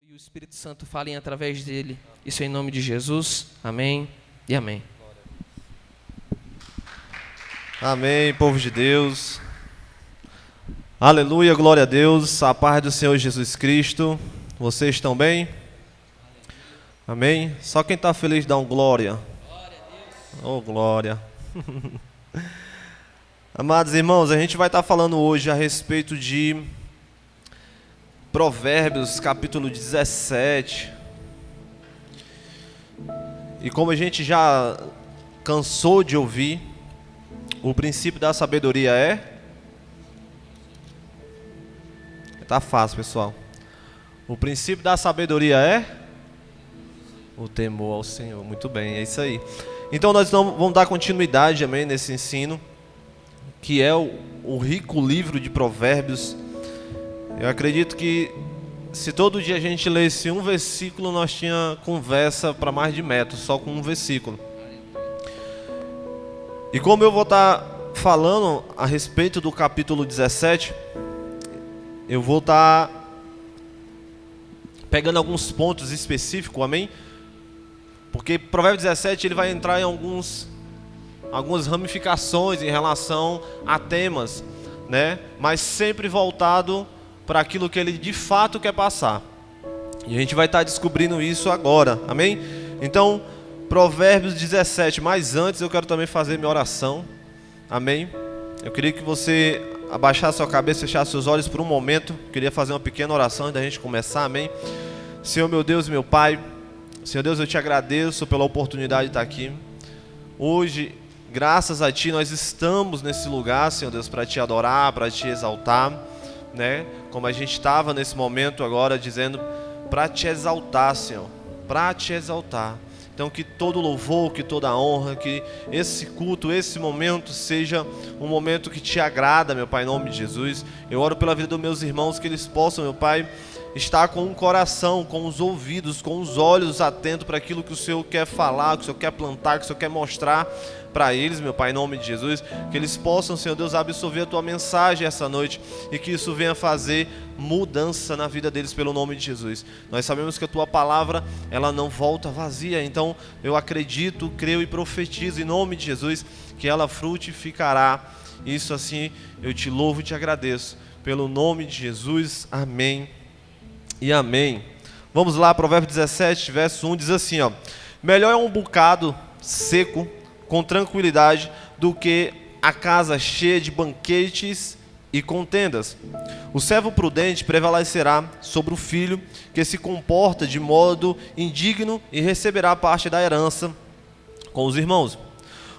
E o Espírito Santo falem através dele. Isso em nome de Jesus. Amém e amém. Amém, povo de Deus. Aleluia, glória a Deus. A paz do Senhor Jesus Cristo. Vocês estão bem? Amém? Só quem está feliz dá um glória. Oh, glória. Amados irmãos, a gente vai estar falando hoje a respeito de Provérbios, capítulo 17. E como a gente já cansou de ouvir, o princípio da sabedoria é... Tá fácil, pessoal. O princípio da sabedoria é... o temor ao Senhor. Muito bem, é isso aí. Então nós vamos dar continuidade, amém, nesse ensino, que é o rico livro de Provérbios. Eu acredito que se todo dia a gente lesse um versículo, nós tinha conversa para mais de metro, só com um versículo. E como eu vou estar falando a respeito do capítulo 17, eu vou estar pegando alguns pontos específicos, amém? Porque Provérbios 17 ele vai entrar em algumas ramificações em relação a temas, né? Mas sempre voltado para aquilo que ele de fato quer passar. E a gente vai estar descobrindo isso agora, amém? Então, Provérbios 17, mas antes eu quero também fazer minha oração, amém? Eu queria que você abaixasse sua cabeça, fechasse seus olhos por um momento. Eu queria fazer uma pequena oração antes da gente começar, amém? Senhor meu Deus e meu Pai, Senhor Deus, eu te agradeço pela oportunidade de estar aqui. Hoje, graças a Ti, nós estamos nesse lugar, Senhor Deus, para Te adorar, para Te exaltar, né? Como a gente estava nesse momento agora dizendo, para Te exaltar, Senhor, para Te exaltar. Então que todo louvor, que toda honra, que esse culto, esse momento seja um momento que Te agrada, meu Pai, em nome de Jesus. Eu oro pela vida dos meus irmãos, que eles possam, meu Pai, estar com o coração, com os ouvidos, com os olhos atentos para aquilo que o Senhor quer falar, que o Senhor quer plantar, que o Senhor quer mostrar para eles, meu Pai, em nome de Jesus. Que eles possam, Senhor Deus, absorver a Tua mensagem essa noite e que isso venha fazer mudança na vida deles pelo nome de Jesus. Nós sabemos que a Tua palavra, ela não volta vazia, então eu acredito, creio e profetizo em nome de Jesus que ela frutificará. Isso assim eu Te louvo e Te agradeço pelo nome de Jesus, amém e amém. Vamos lá, Provérbios 17, verso 1 diz assim, ó: melhor é um bocado seco com tranquilidade do que a casa cheia de banquetes e contendas. O servo prudente prevalecerá sobre o filho que se comporta de modo indigno e receberá parte da herança com os irmãos.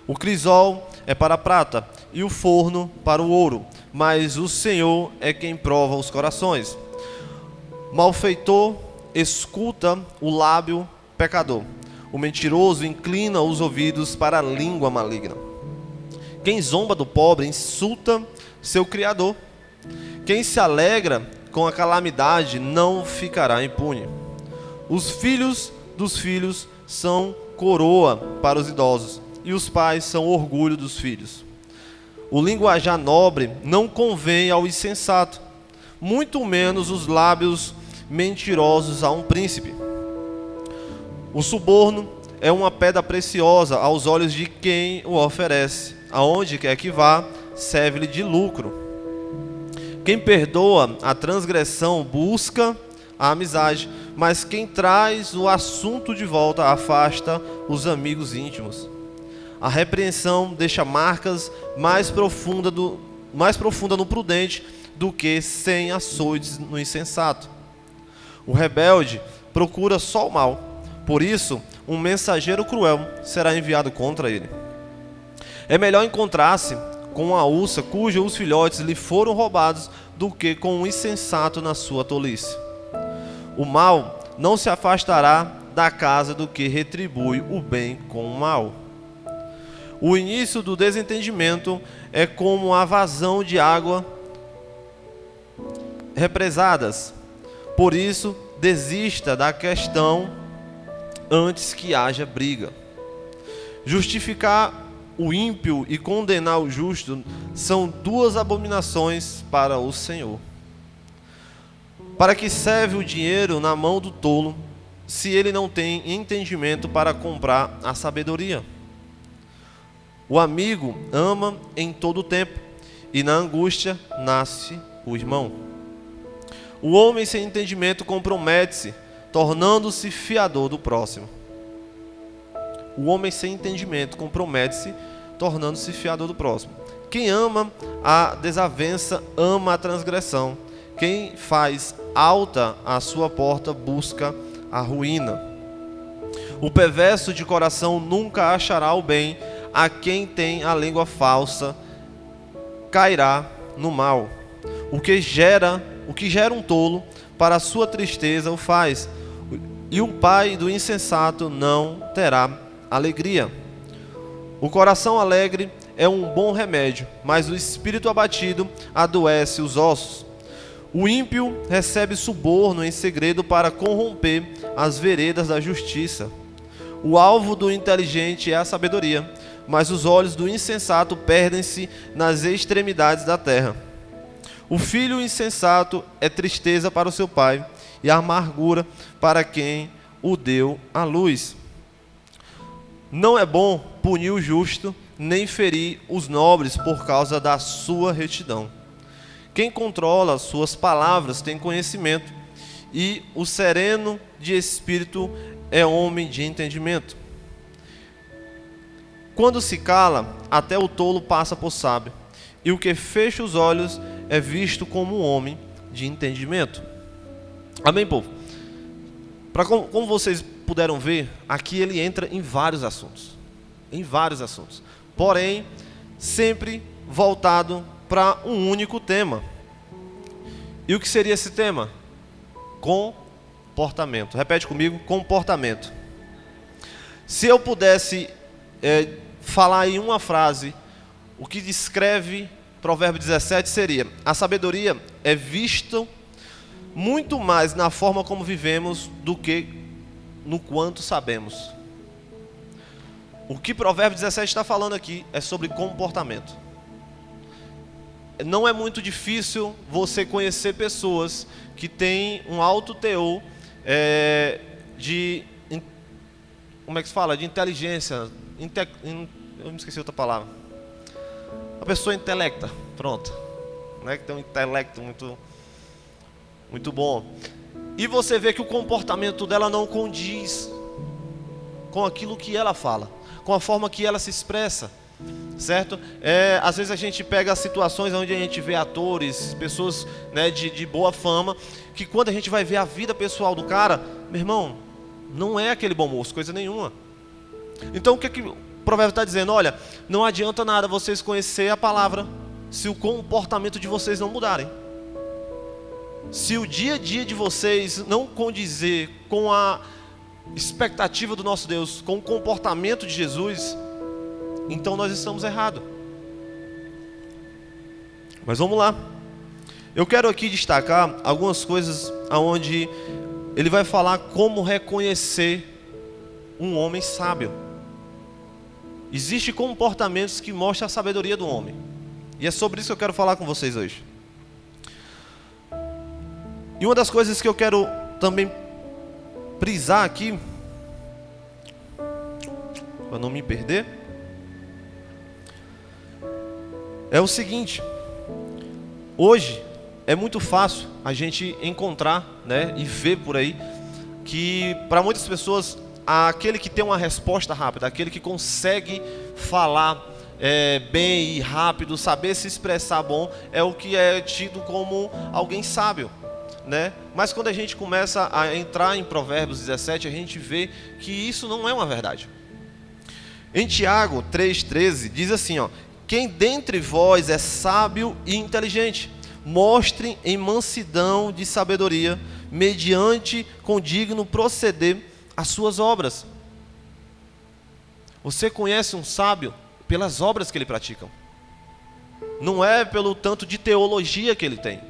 O crisol é para a prata e o forno para o ouro, mas o Senhor é quem prova os corações. Malfeitor escuta o lábio pecador. O mentiroso inclina os ouvidos para a língua maligna. Quem zomba do pobre insulta seu Criador. Quem se alegra com a calamidade não ficará impune. Os filhos dos filhos são coroa para os idosos, e os pais são orgulho dos filhos. O linguajar nobre não convém ao insensato, muito menos os lábios mentirosos a um príncipe. O suborno é uma pedra preciosa aos olhos de quem o oferece. Aonde quer que vá, serve-lhe de lucro. Quem perdoa a transgressão busca a amizade, mas quem traz o assunto de volta afasta os amigos íntimos. A repreensão deixa marcas mais profunda no prudente do que 100 açoites no insensato. O rebelde procura só o mal, por isso um mensageiro cruel será enviado contra ele. É melhor encontrar-se com uma ursa cujos filhotes lhe foram roubados do que com um insensato na sua tolice. O mal não se afastará da casa do que retribui o bem com o mal. O início do desentendimento é como a vazão de água represadas. Por isso, desista da questão antes que haja briga. Justificar o ímpio e condenar o justo são duas abominações para o Senhor. Para que serve o dinheiro na mão do tolo, se ele não tem entendimento para comprar a sabedoria? O amigo ama em todo o tempo, e na angústia nasce o irmão. O homem sem entendimento compromete-se, tornando-se fiador do próximo. O homem sem entendimento compromete-se, tornando-se fiador do próximo. Quem ama a desavença ama a transgressão. Quem faz alta a sua porta busca a ruína. O perverso de coração nunca achará o bem. A quem tem a língua falsa cairá no mal. O que gera um tolo, para a sua tristeza o faz. E o pai do insensato não terá alegria. O coração alegre é um bom remédio, mas o espírito abatido adoece os ossos. O ímpio recebe suborno em segredo para corromper as veredas da justiça. O alvo do inteligente é a sabedoria, mas os olhos do insensato perdem-se nas extremidades da terra. O filho insensato é tristeza para o seu pai, e amargura para quem o deu à luz. Não é bom punir o justo, nem ferir os nobres por causa da sua retidão. Quem controla suas palavras tem conhecimento, e o sereno de espírito é homem de entendimento. Quando se cala, até o tolo passa por sábio, e o que fecha os olhos é visto como um homem de entendimento. Amém, povo? Como vocês puderam ver, aqui ele entra em vários assuntos. Porém, sempre voltado para um único tema. E o que seria esse tema? Comportamento. Repete comigo, comportamento. Se eu pudesse falar em uma frase, o que descreve Provérbio 17 seria: a sabedoria é vista muito mais na forma como vivemos do que no quanto sabemos. O que Provérbio 17 está falando aqui é sobre comportamento. Não é muito difícil você conhecer pessoas que têm um alto teor de... Como é que se fala? De inteligência. Eu me esqueci outra palavra. A pessoa intelecta, pronto. Né? Que tem um intelecto muito bom. E você vê que o comportamento dela não condiz com aquilo que ela fala, com a forma que ela se expressa, certo? Às vezes a gente pega situações onde a gente vê atores, pessoas, né, de boa fama, que quando a gente vai ver a vida pessoal do cara, meu irmão, não é aquele bom moço, coisa nenhuma. Então o que o provérbio está dizendo? Olha, não adianta nada vocês conhecer a palavra se o comportamento de vocês não mudarem. Se o dia a dia de vocês não condizer com a expectativa do nosso Deus, com o comportamento de Jesus, então nós estamos errados. Mas vamos lá. Eu quero aqui destacar algumas coisas onde ele vai falar como reconhecer um homem sábio. Existem comportamentos que mostram a sabedoria do homem. E é sobre isso que eu quero falar com vocês hoje. E uma das coisas que eu quero também frisar aqui, para não me perder, é o seguinte: hoje é muito fácil a gente encontrar, né, e ver por aí que para muitas pessoas aquele que tem uma resposta rápida, aquele que consegue falar bem e rápido, saber se expressar bom, é o que é tido como alguém sábio, né? Mas quando a gente começa a entrar em Provérbios 17, a gente vê que isso não é uma verdade. Em Tiago 3,13 diz assim, ó: quem dentre vós é sábio e inteligente, mostre em mansidão de sabedoria, mediante condigno proceder as suas obras. Você conhece um sábio pelas obras que ele pratica, não é pelo tanto de teologia que ele tem.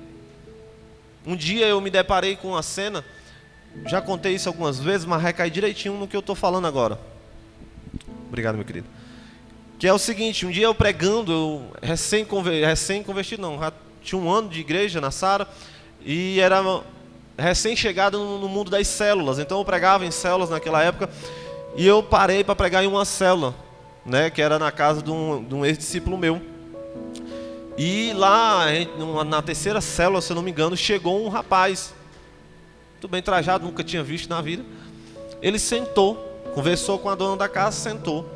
Um dia eu me deparei com uma cena, já contei isso algumas vezes, mas recai direitinho no que eu estou falando agora. Obrigado, meu querido. Que é o seguinte: um dia eu pregando, eu recém-convertido não, já tinha um ano de igreja na Sara, e era recém-chegado no mundo das células. Então eu pregava em células naquela época. E eu parei para pregar em uma célula, né, que era na casa de um ex-discípulo meu. E lá, na terceira célula, se eu não me engano, chegou um rapaz, muito bem trajado, nunca tinha visto na vida. Ele sentou, conversou com a dona da casa, sentou.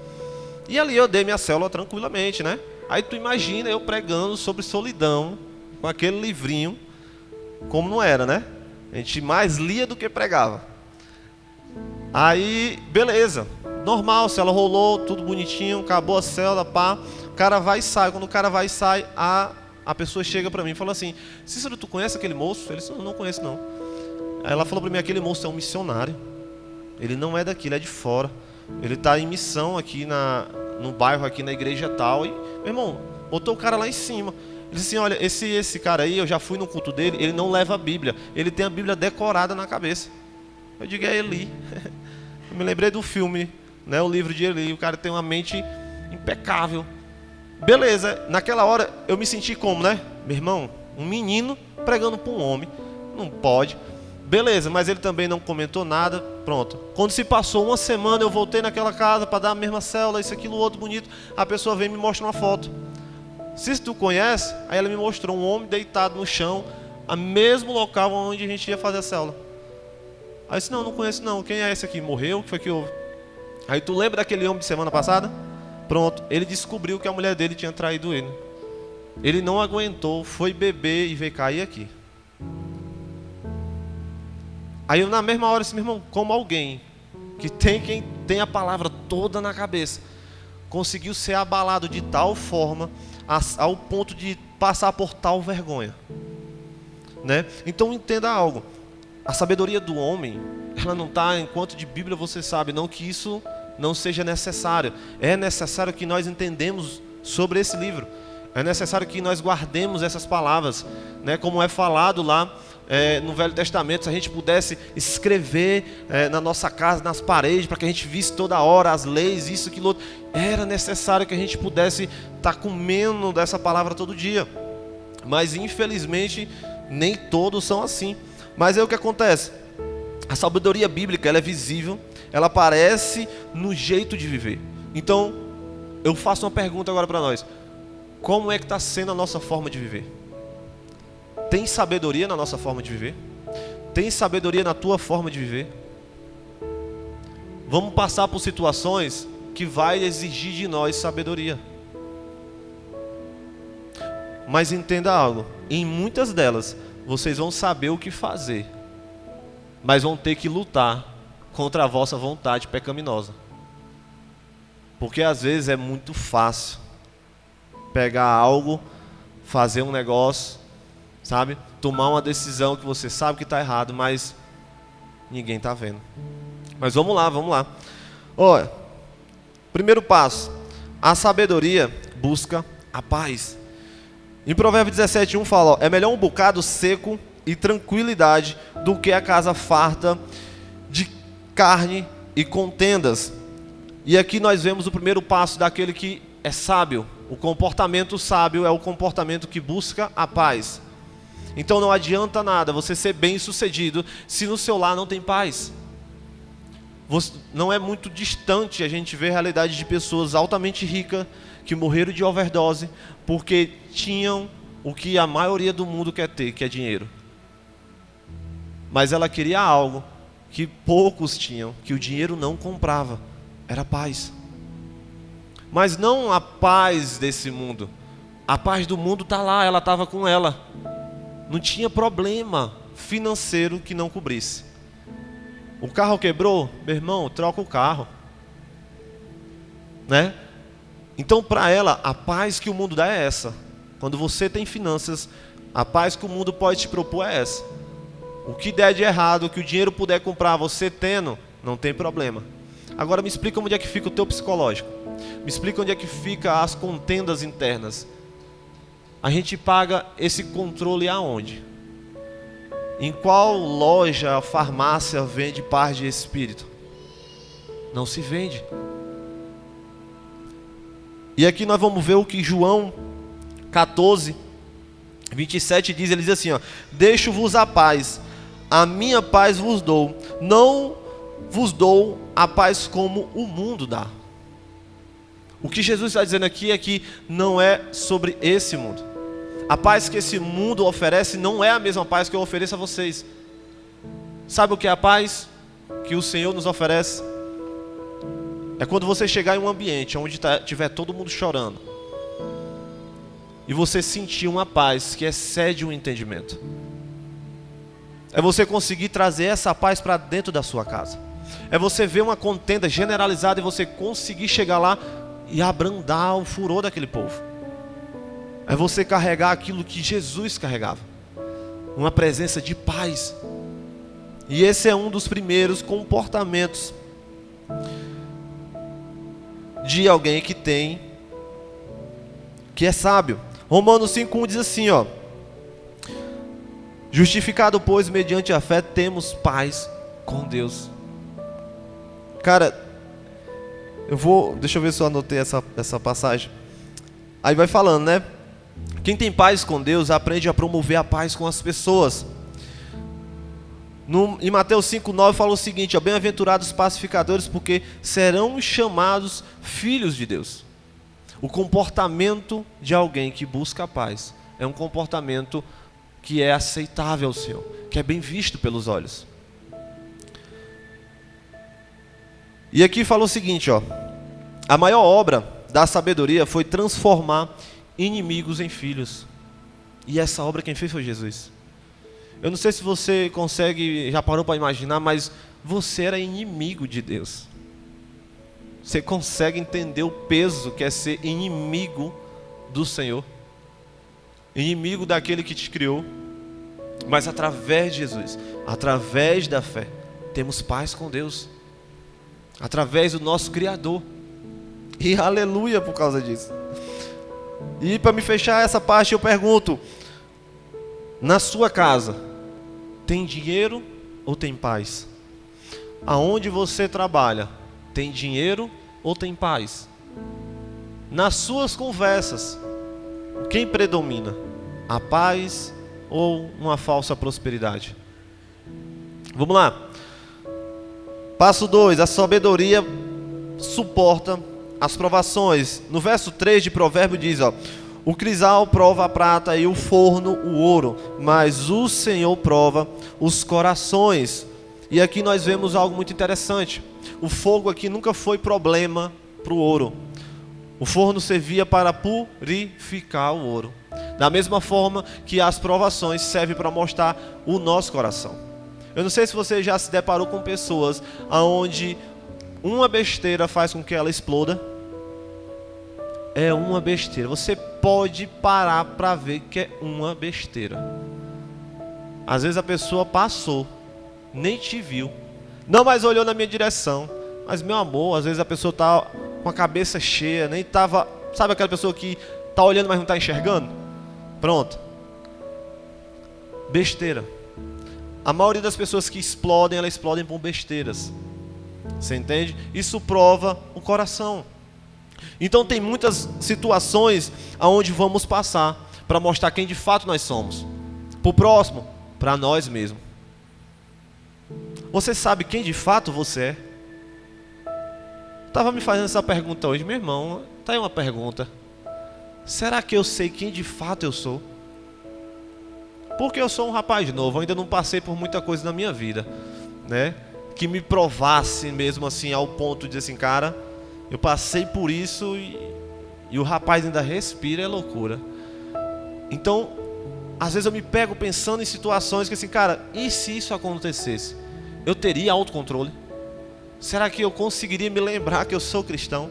E ali eu dei minha célula tranquilamente, né? Aí tu imagina eu pregando sobre solidão, com aquele livrinho, como não era, né? A gente mais lia do que pregava. Aí, beleza, normal, a célula rolou, tudo bonitinho, acabou a célula, pá. O cara vai e sai. Quando o cara vai e sai, a pessoa chega pra mim e fala assim: Cícero, tu conhece aquele moço? Ele disse: não conheço não. Aí ela falou pra mim: aquele moço é um missionário. Ele não é daqui, ele é de fora. Ele tá em missão aqui no bairro, aqui na igreja tal. E, meu irmão, botou o cara lá em cima. Ele disse assim: olha, esse cara aí, eu já fui no culto dele, ele não leva a Bíblia. Ele tem a Bíblia decorada na cabeça. Eu digo: é Eli. Eu me lembrei do filme, né, o livro de Eli. O cara tem uma mente impecável. Beleza, naquela hora eu me senti como, né? Meu irmão, um menino pregando para um homem. Não pode. Beleza, mas ele também não comentou nada. Pronto. Quando se passou uma semana, eu voltei naquela casa para dar a mesma célula, isso, aquilo, outro bonito. A pessoa vem e me mostra uma foto. Se tu conhece, aí ela me mostrou um homem deitado no chão, no mesmo local onde a gente ia fazer a célula. Aí eu disse: não conheço não. Quem é esse aqui? Morreu? O que foi que houve? Aí tu lembra daquele homem de semana passada? Pronto, ele descobriu que a mulher dele tinha traído ele. Ele não aguentou, foi beber e veio cair aqui. Aí eu na mesma hora disse: meu irmão, como alguém que quem tem a palavra toda na cabeça conseguiu ser abalado de tal forma ao ponto de passar por tal vergonha, né? Então entenda algo. A sabedoria do homem, ela não está, enquanto de Bíblia você sabe, não que isso não seja necessário. É necessário que nós entendemos sobre esse livro. É necessário que nós guardemos essas palavras, né? Como é falado lá no Velho Testamento, se a gente pudesse escrever na nossa casa, nas paredes, para que a gente visse toda hora as leis, isso, aquilo, outro. Era necessário que a gente pudesse estar comendo dessa palavra todo dia. Mas infelizmente nem todos são assim. Mas aí o que acontece? A sabedoria bíblica, ela é visível, ela aparece no jeito de viver. Então, eu faço uma pergunta agora para nós: como é que está sendo a nossa forma de viver? Tem sabedoria na nossa forma de viver? Tem sabedoria na tua forma de viver? Vamos passar por situações que vai exigir de nós sabedoria. Mas entenda algo, em muitas delas vocês vão saber o que fazer, mas vão ter que lutar contra a vossa vontade pecaminosa. Porque às vezes é muito fácil pegar algo, fazer um negócio, sabe? Tomar uma decisão que você sabe que está errado, mas ninguém está vendo. Mas vamos lá. Olha, primeiro passo: a sabedoria busca a paz. Em Provérbios 17:1 fala: é melhor um bocado seco e tranquilidade do que a casa farta de carne e contendas. E aqui nós vemos o primeiro passo daquele que é sábio. O comportamento sábio é o comportamento que busca a paz. Então não adianta nada você ser bem sucedido se no seu lar não tem paz. Não é muito distante a gente ver a realidade de pessoas altamente ricas que morreram de overdose porque tinham o que a maioria do mundo quer ter, que é dinheiro. Mas ela queria algo que poucos tinham, que o dinheiro não comprava: era paz. Mas não a paz desse mundo. A paz do mundo está lá, ela estava com ela. Não tinha problema financeiro que não cobrisse. O carro quebrou? Meu irmão, troca o carro, né? Então para ela, a paz que o mundo dá é essa. Quando você tem finanças, a paz que o mundo pode te propor é essa. O que der de errado, o que o dinheiro puder comprar, você tendo, não tem problema. Agora me explica onde é que fica o teu psicológico. Me explica onde é que fica as contendas internas. A gente paga esse controle aonde? Em qual loja, farmácia vende paz de espírito? Não se vende. E aqui nós vamos ver o que João 14, 27 diz. Ele diz assim: ó: deixo-vos a paz, a minha paz vos dou, não vos dou a paz como o mundo dá. O que Jesus está dizendo aqui é que não é sobre esse mundo. A paz que esse mundo oferece não é a mesma paz que eu ofereço a vocês. Sabe o que é a paz que o Senhor nos oferece? É quando você chegar em um ambiente onde tiver todo mundo chorando e você sentir uma paz que excede o entendimento. É você conseguir trazer essa paz para dentro da sua casa. É você ver uma contenda generalizada e você conseguir chegar lá e abrandar o furor daquele povo. É você carregar aquilo que Jesus carregava. Uma presença de paz. E esse é um dos primeiros comportamentos de alguém que é sábio. Romanos 5:1 diz assim, ó: justificado, pois, mediante a fé, temos paz com Deus. Cara, deixa eu ver se eu anotei essa passagem. Aí vai falando, né? Quem tem paz com Deus aprende a promover a paz com as pessoas. Em Mateus 5:9 fala o seguinte, ó: bem-aventurados pacificadores, porque serão chamados filhos de Deus. O comportamento de alguém que busca a paz é um comportamento que é aceitável ao Senhor, que é bem visto pelos olhos. E aqui fala o seguinte, ó: a maior obra da sabedoria foi transformar inimigos em filhos. E essa obra quem fez foi Jesus. Eu não sei se você já parou para imaginar, mas você era inimigo de Deus. Você consegue entender o peso que é ser inimigo do Senhor? Inimigo daquele que te criou. Mas através de Jesus, através da fé, temos paz com Deus. Através do nosso Criador. E aleluia por causa disso. E para me fechar essa parte eu pergunto: na sua casa, tem dinheiro ou tem paz? Aonde você trabalha, tem dinheiro ou tem paz? Nas suas conversas, quem predomina? A paz ou uma falsa prosperidade? Vamos lá. Passo 2, a sabedoria suporta as provações. No verso 3 de Provérbio diz, ó: o crisal prova a prata e o forno o ouro, mas o Senhor prova os corações. E aqui nós vemos algo muito interessante. O fogo aqui nunca foi problema para o ouro. O forno servia para purificar o ouro. Da mesma forma que as provações servem para mostrar o nosso coração. Eu não sei se você já se deparou com pessoas onde uma besteira faz com que ela exploda. É uma besteira. Você pode parar para ver que é uma besteira. Às vezes a pessoa passou, nem te viu, não mais olhou na minha direção. Mas meu amor, às vezes a pessoa está com a cabeça cheia, nem estava... Sabe aquela pessoa que está olhando, mas não está enxergando? Pronto. Besteira. A maioria das pessoas que explodem, elas explodem por besteiras. Você entende? Isso prova o coração. Então tem muitas situações aonde vamos passar para mostrar quem de fato nós somos. Para o próximo, para nós mesmos. Você sabe quem de fato você é? Estava me fazendo essa pergunta hoje, meu irmão. Está aí uma pergunta. Será que eu sei quem de fato eu sou? Porque eu sou um rapaz novo, ainda não passei por muita coisa na minha vida, né? Que me provasse mesmo assim ao ponto de dizer assim, cara, eu passei por isso e o rapaz ainda respira, é loucura. Então, às vezes eu me pego pensando em situações que assim, cara, e se isso acontecesse? Eu teria autocontrole? Será que eu conseguiria me lembrar que eu sou cristão?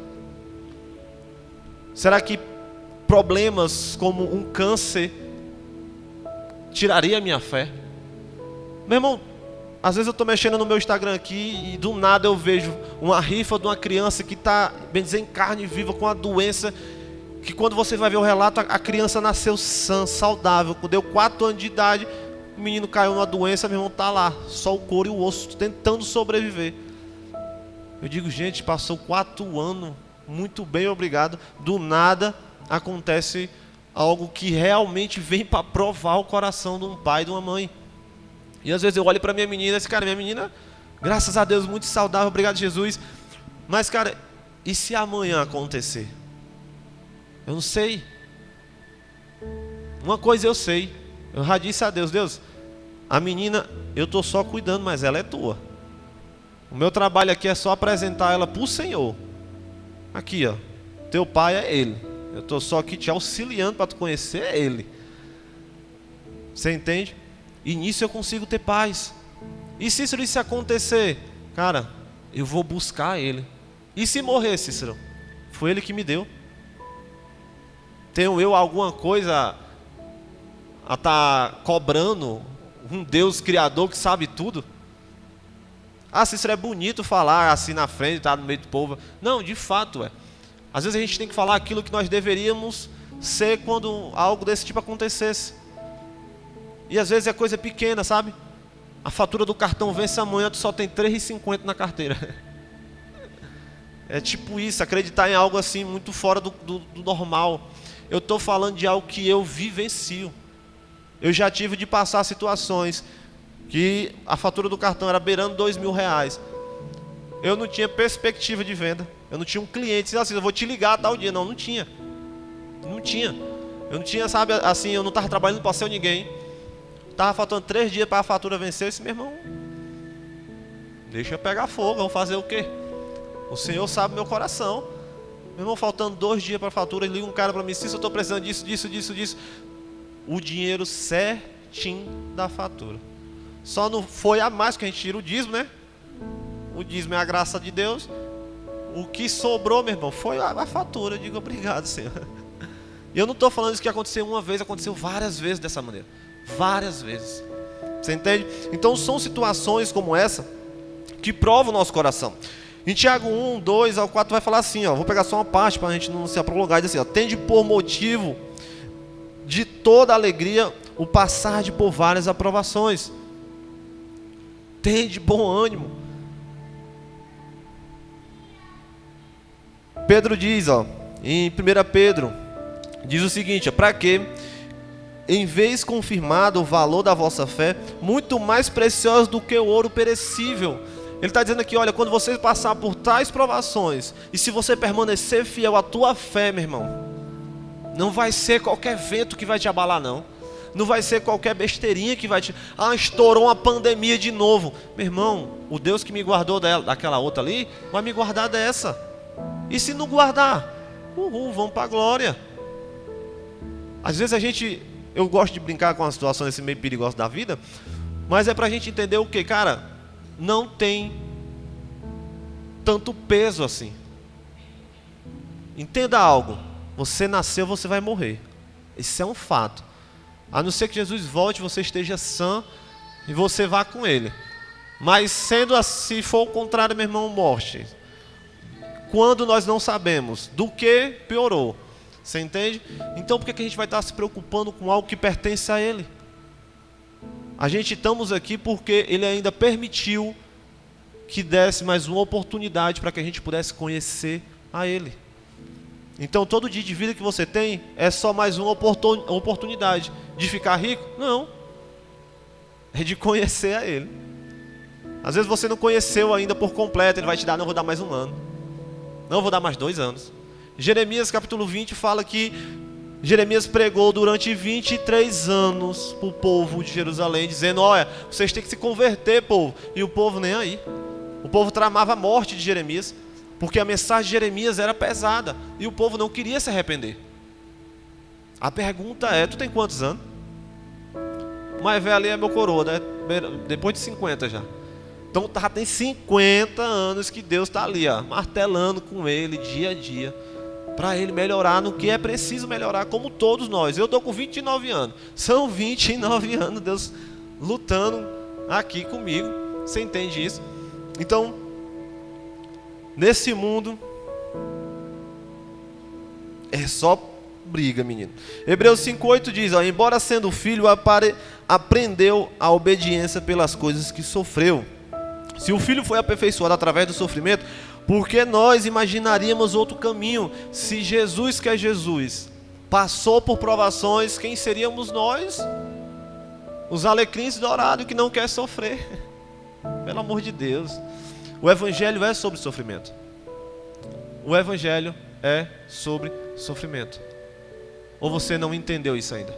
Será que problemas como um câncer tiraria a minha fé? Meu irmão, às vezes eu estou mexendo no meu Instagram aqui e do nada eu vejo uma rifa de uma criança que está, bem dizer, em carne viva com uma doença que quando você vai ver o relato, a criança nasceu sã, saudável, deu 4 anos de idade, o menino caiu numa doença, meu irmão, está lá, só o couro e o osso, tentando sobreviver. Eu digo, gente, passou 4 anos, muito bem, obrigado, do nada acontece algo que realmente vem para provar o coração de um pai e de uma mãe. E às vezes eu olho para minha menina, esse cara, minha menina, graças a Deus, muito saudável, obrigado Jesus. Mas cara, e se amanhã acontecer? Eu não sei. Uma coisa eu sei, eu já disse a Deus, Deus, a menina, eu estou só cuidando, mas ela é tua. O meu trabalho aqui é só apresentar ela para o Senhor. Aqui ó, teu pai é Ele. Eu estou só aqui te auxiliando para tu conhecer Ele. Você entende? E nisso eu consigo ter paz. E Cícero, se acontecer? Cara, eu vou buscar Ele. E se morrer, Cícero? Foi Ele que me deu. Tenho eu alguma coisa a estar cobrando um Deus criador que sabe tudo? Ah, Cícero, é bonito falar assim na frente, estar no meio do povo. Não, de fato é. Às vezes a gente tem que falar aquilo que nós deveríamos ser quando algo desse tipo acontecesse. E às vezes é coisa pequena, sabe? A fatura do cartão vence amanhã, tu só tem R$3,50 na carteira. É tipo isso, acreditar em algo assim muito fora do normal. Eu estou falando de algo que eu vivencio. Eu já tive de passar situações que a fatura do cartão era beirando R$2.000. Eu não tinha perspectiva de venda. Eu não tinha um cliente, dizia assim, eu vou te ligar tal dia. Não tinha. Não tinha. Eu não tinha, sabe, assim, eu não estava trabalhando para ser ninguém. Estava faltando 3 dias para a fatura vencer. Eu disse, meu irmão, deixa eu pegar fogo, vamos fazer o quê? O Senhor sabe meu coração. Meu irmão, faltando 2 dias para a fatura, liga um cara para mim, se eu estou precisando disso. O dinheiro certinho da fatura. Só não foi a mais que a gente tira o dízimo, né? O dízimo é a graça de Deus. O que sobrou, meu irmão, foi a fatura. Eu digo, obrigado, Senhor. E eu não estou falando isso que aconteceu uma vez, aconteceu várias vezes dessa maneira. Várias vezes. Você entende? Então são situações como essa que provam o nosso coração. Em Tiago 1, 2 ao 4 vai falar assim, ó, vou pegar só uma parte para a gente não se prolongar, diz assim, ó, tende por motivo de toda alegria o passar de por várias aprovações. Tende bom ânimo. Pedro diz, ó, em 1 Pedro, diz o seguinte, para que, em vez confirmado o valor da vossa fé, muito mais preciosa do que o ouro perecível. Ele está dizendo aqui, olha, quando você passar por tais provações, e se você permanecer fiel à tua fé, meu irmão, não vai ser qualquer vento que vai te abalar, não. Não vai ser qualquer besteirinha que vai te... Ah, estourou uma pandemia de novo. Meu irmão, o Deus que me guardou daquela outra ali, vai me guardar dessa. E se não guardar? Vamos para a glória. Às vezes eu gosto de brincar com uma situação desse meio perigosa da vida, mas é para a gente entender o que, cara, não tem tanto peso assim. Entenda algo, você nasceu, você vai morrer. Isso é um fato. A não ser que Jesus volte, você esteja sã e você vá com Ele. Mas sendo assim, se for o contrário, meu irmão, morte. Quando nós não sabemos do que piorou. Você entende? Então por que a gente vai estar se preocupando com algo que pertence a Ele? A gente estamos aqui porque Ele ainda permitiu que desse mais uma oportunidade para que a gente pudesse conhecer a Ele. Então todo dia de vida que você tem é só mais uma oportunidade de ficar rico? Não. É de conhecer a Ele. Às vezes você não conheceu ainda por completo, Ele vai te dar, não, vou dar mais 1 ano. Não, vou dar mais 2 anos. Jeremias capítulo 20 fala que Jeremias pregou durante 23 anos para o povo de Jerusalém, dizendo, olha, vocês têm que se converter, povo. E o povo nem aí. O povo tramava a morte de Jeremias, porque a mensagem de Jeremias era pesada, e o povo não queria se arrepender. A pergunta é, tu tem quantos anos? O mais velho ali é meu coroa, né? Depois de 50 já. Então já tem 50 anos que Deus está ali, ó, martelando com ele dia a dia, para ele melhorar no que é preciso melhorar, como todos nós. Eu estou com 29 anos. São 29 anos Deus lutando aqui comigo. Você entende isso? Então, nesse mundo, é só briga, menino. Hebreus 5,8 diz, ó, embora sendo filho, aprendeu a obediência pelas coisas que sofreu. Se o filho foi aperfeiçoado através do sofrimento, por que nós imaginaríamos outro caminho? Se Jesus, que é Jesus, passou por provações, quem seríamos nós? Os alecrins dourados que não quer sofrer. Pelo amor de Deus. O evangelho é sobre sofrimento. O evangelho é sobre sofrimento. Ou você não entendeu isso ainda?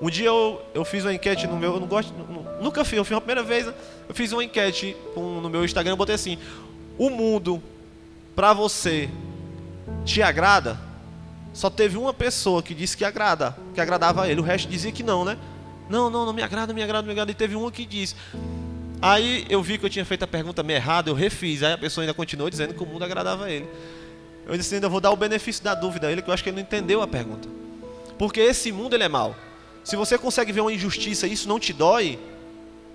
Um dia eu fiz uma enquete no meu... Eu não gosto... Nunca fiz. Eu fiz uma primeira vez. Eu fiz uma enquete no meu Instagram. Eu botei assim: o mundo, pra você, te agrada? Só teve uma pessoa que disse que agradava a ele. O resto dizia que não, né? Não me agrada. E teve uma que disse. Aí eu vi que eu tinha feito a pergunta meio errada, eu refiz. Aí a pessoa ainda continuou dizendo que o mundo agradava a ele. Eu disse: ainda vou dar o benefício da dúvida a ele, que eu acho que ele não entendeu a pergunta. Porque esse mundo, ele é mau. Se você consegue ver uma injustiça e isso não te dói,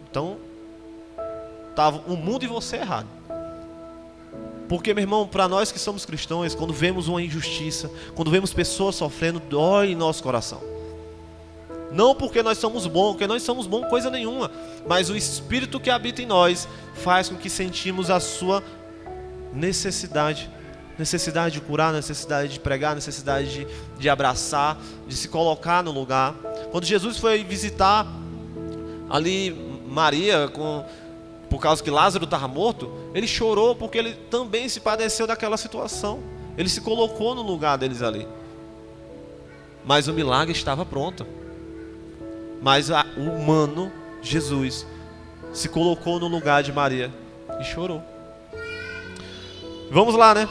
então estava o mundo e você errado. Porque, meu irmão, para nós que somos cristãos, quando vemos uma injustiça, quando vemos pessoas sofrendo, dói em nosso coração. Não porque nós somos bons, porque nós somos bons coisa nenhuma, mas o Espírito que habita em nós faz com que sentimos a sua necessidade de curar, necessidade de pregar, necessidade de abraçar, de se colocar no lugar. Quando Jesus foi visitar ali Maria, por causa que Lázaro estava morto, ele chorou porque ele também se padeceu daquela situação. Ele se colocou no lugar deles ali. Mas o milagre estava pronto. Mas o humano, Jesus, se colocou no lugar de Maria e chorou. Vamos lá, né?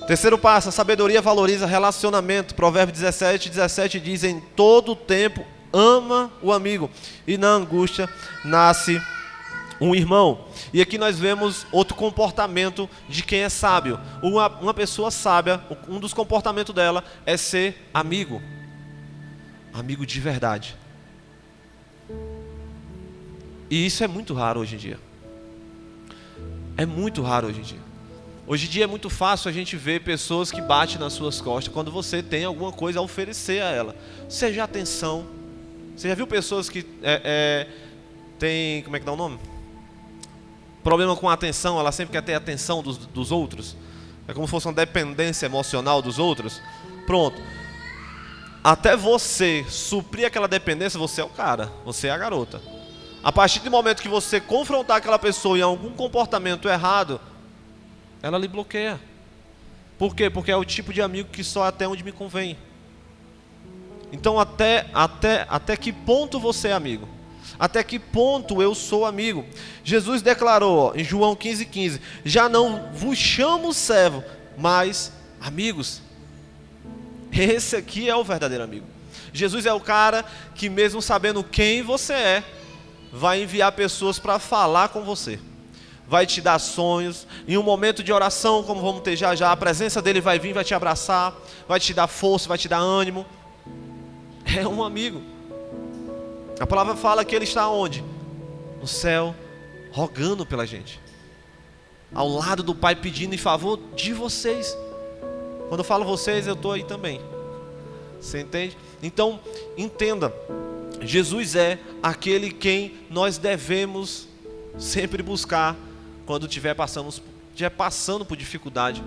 Terceiro passo: a sabedoria valoriza relacionamento. Provérbios 17 diz: em todo tempo ama o amigo, e na angústia nasce um irmão. E aqui nós vemos outro comportamento de quem é sábio. Uma pessoa sábia, um dos comportamentos dela é ser amigo. Amigo de verdade. E isso é muito raro hoje em dia. É muito raro hoje em dia. Hoje em dia é muito fácil a gente ver pessoas que batem nas suas costas quando você tem alguma coisa a oferecer a ela. Seja atenção. Você já viu pessoas que tem, como é que dá o nome? Problema com a atenção, ela sempre quer ter a atenção dos outros. É como se fosse uma dependência emocional dos outros. Pronto. Até você suprir aquela dependência, você é o cara, você é a garota. A partir do momento que você confrontar aquela pessoa em algum comportamento errado, ela lhe bloqueia. Por quê? Porque é o tipo de amigo que só até onde me convém. Então até que ponto você é amigo? Até que ponto eu sou amigo? Jesus declarou em João 15:15: já não vos chamo servo, mas amigos. Esse aqui é o verdadeiro amigo. Jesus é o cara que, mesmo sabendo quem você é, vai enviar pessoas para falar com você. Vai te dar sonhos. Em um momento de oração, como vamos ter já, a presença dele vai vir, vai te abraçar, vai te dar força, vai te dar ânimo. É um amigo. A palavra fala que ele está onde? No céu, rogando pela gente. Ao lado do Pai, pedindo em favor de vocês. Quando eu falo vocês, eu estou aí também. Você entende? Então, entenda. Jesus é aquele quem nós devemos sempre buscar quando estiver passando por dificuldade,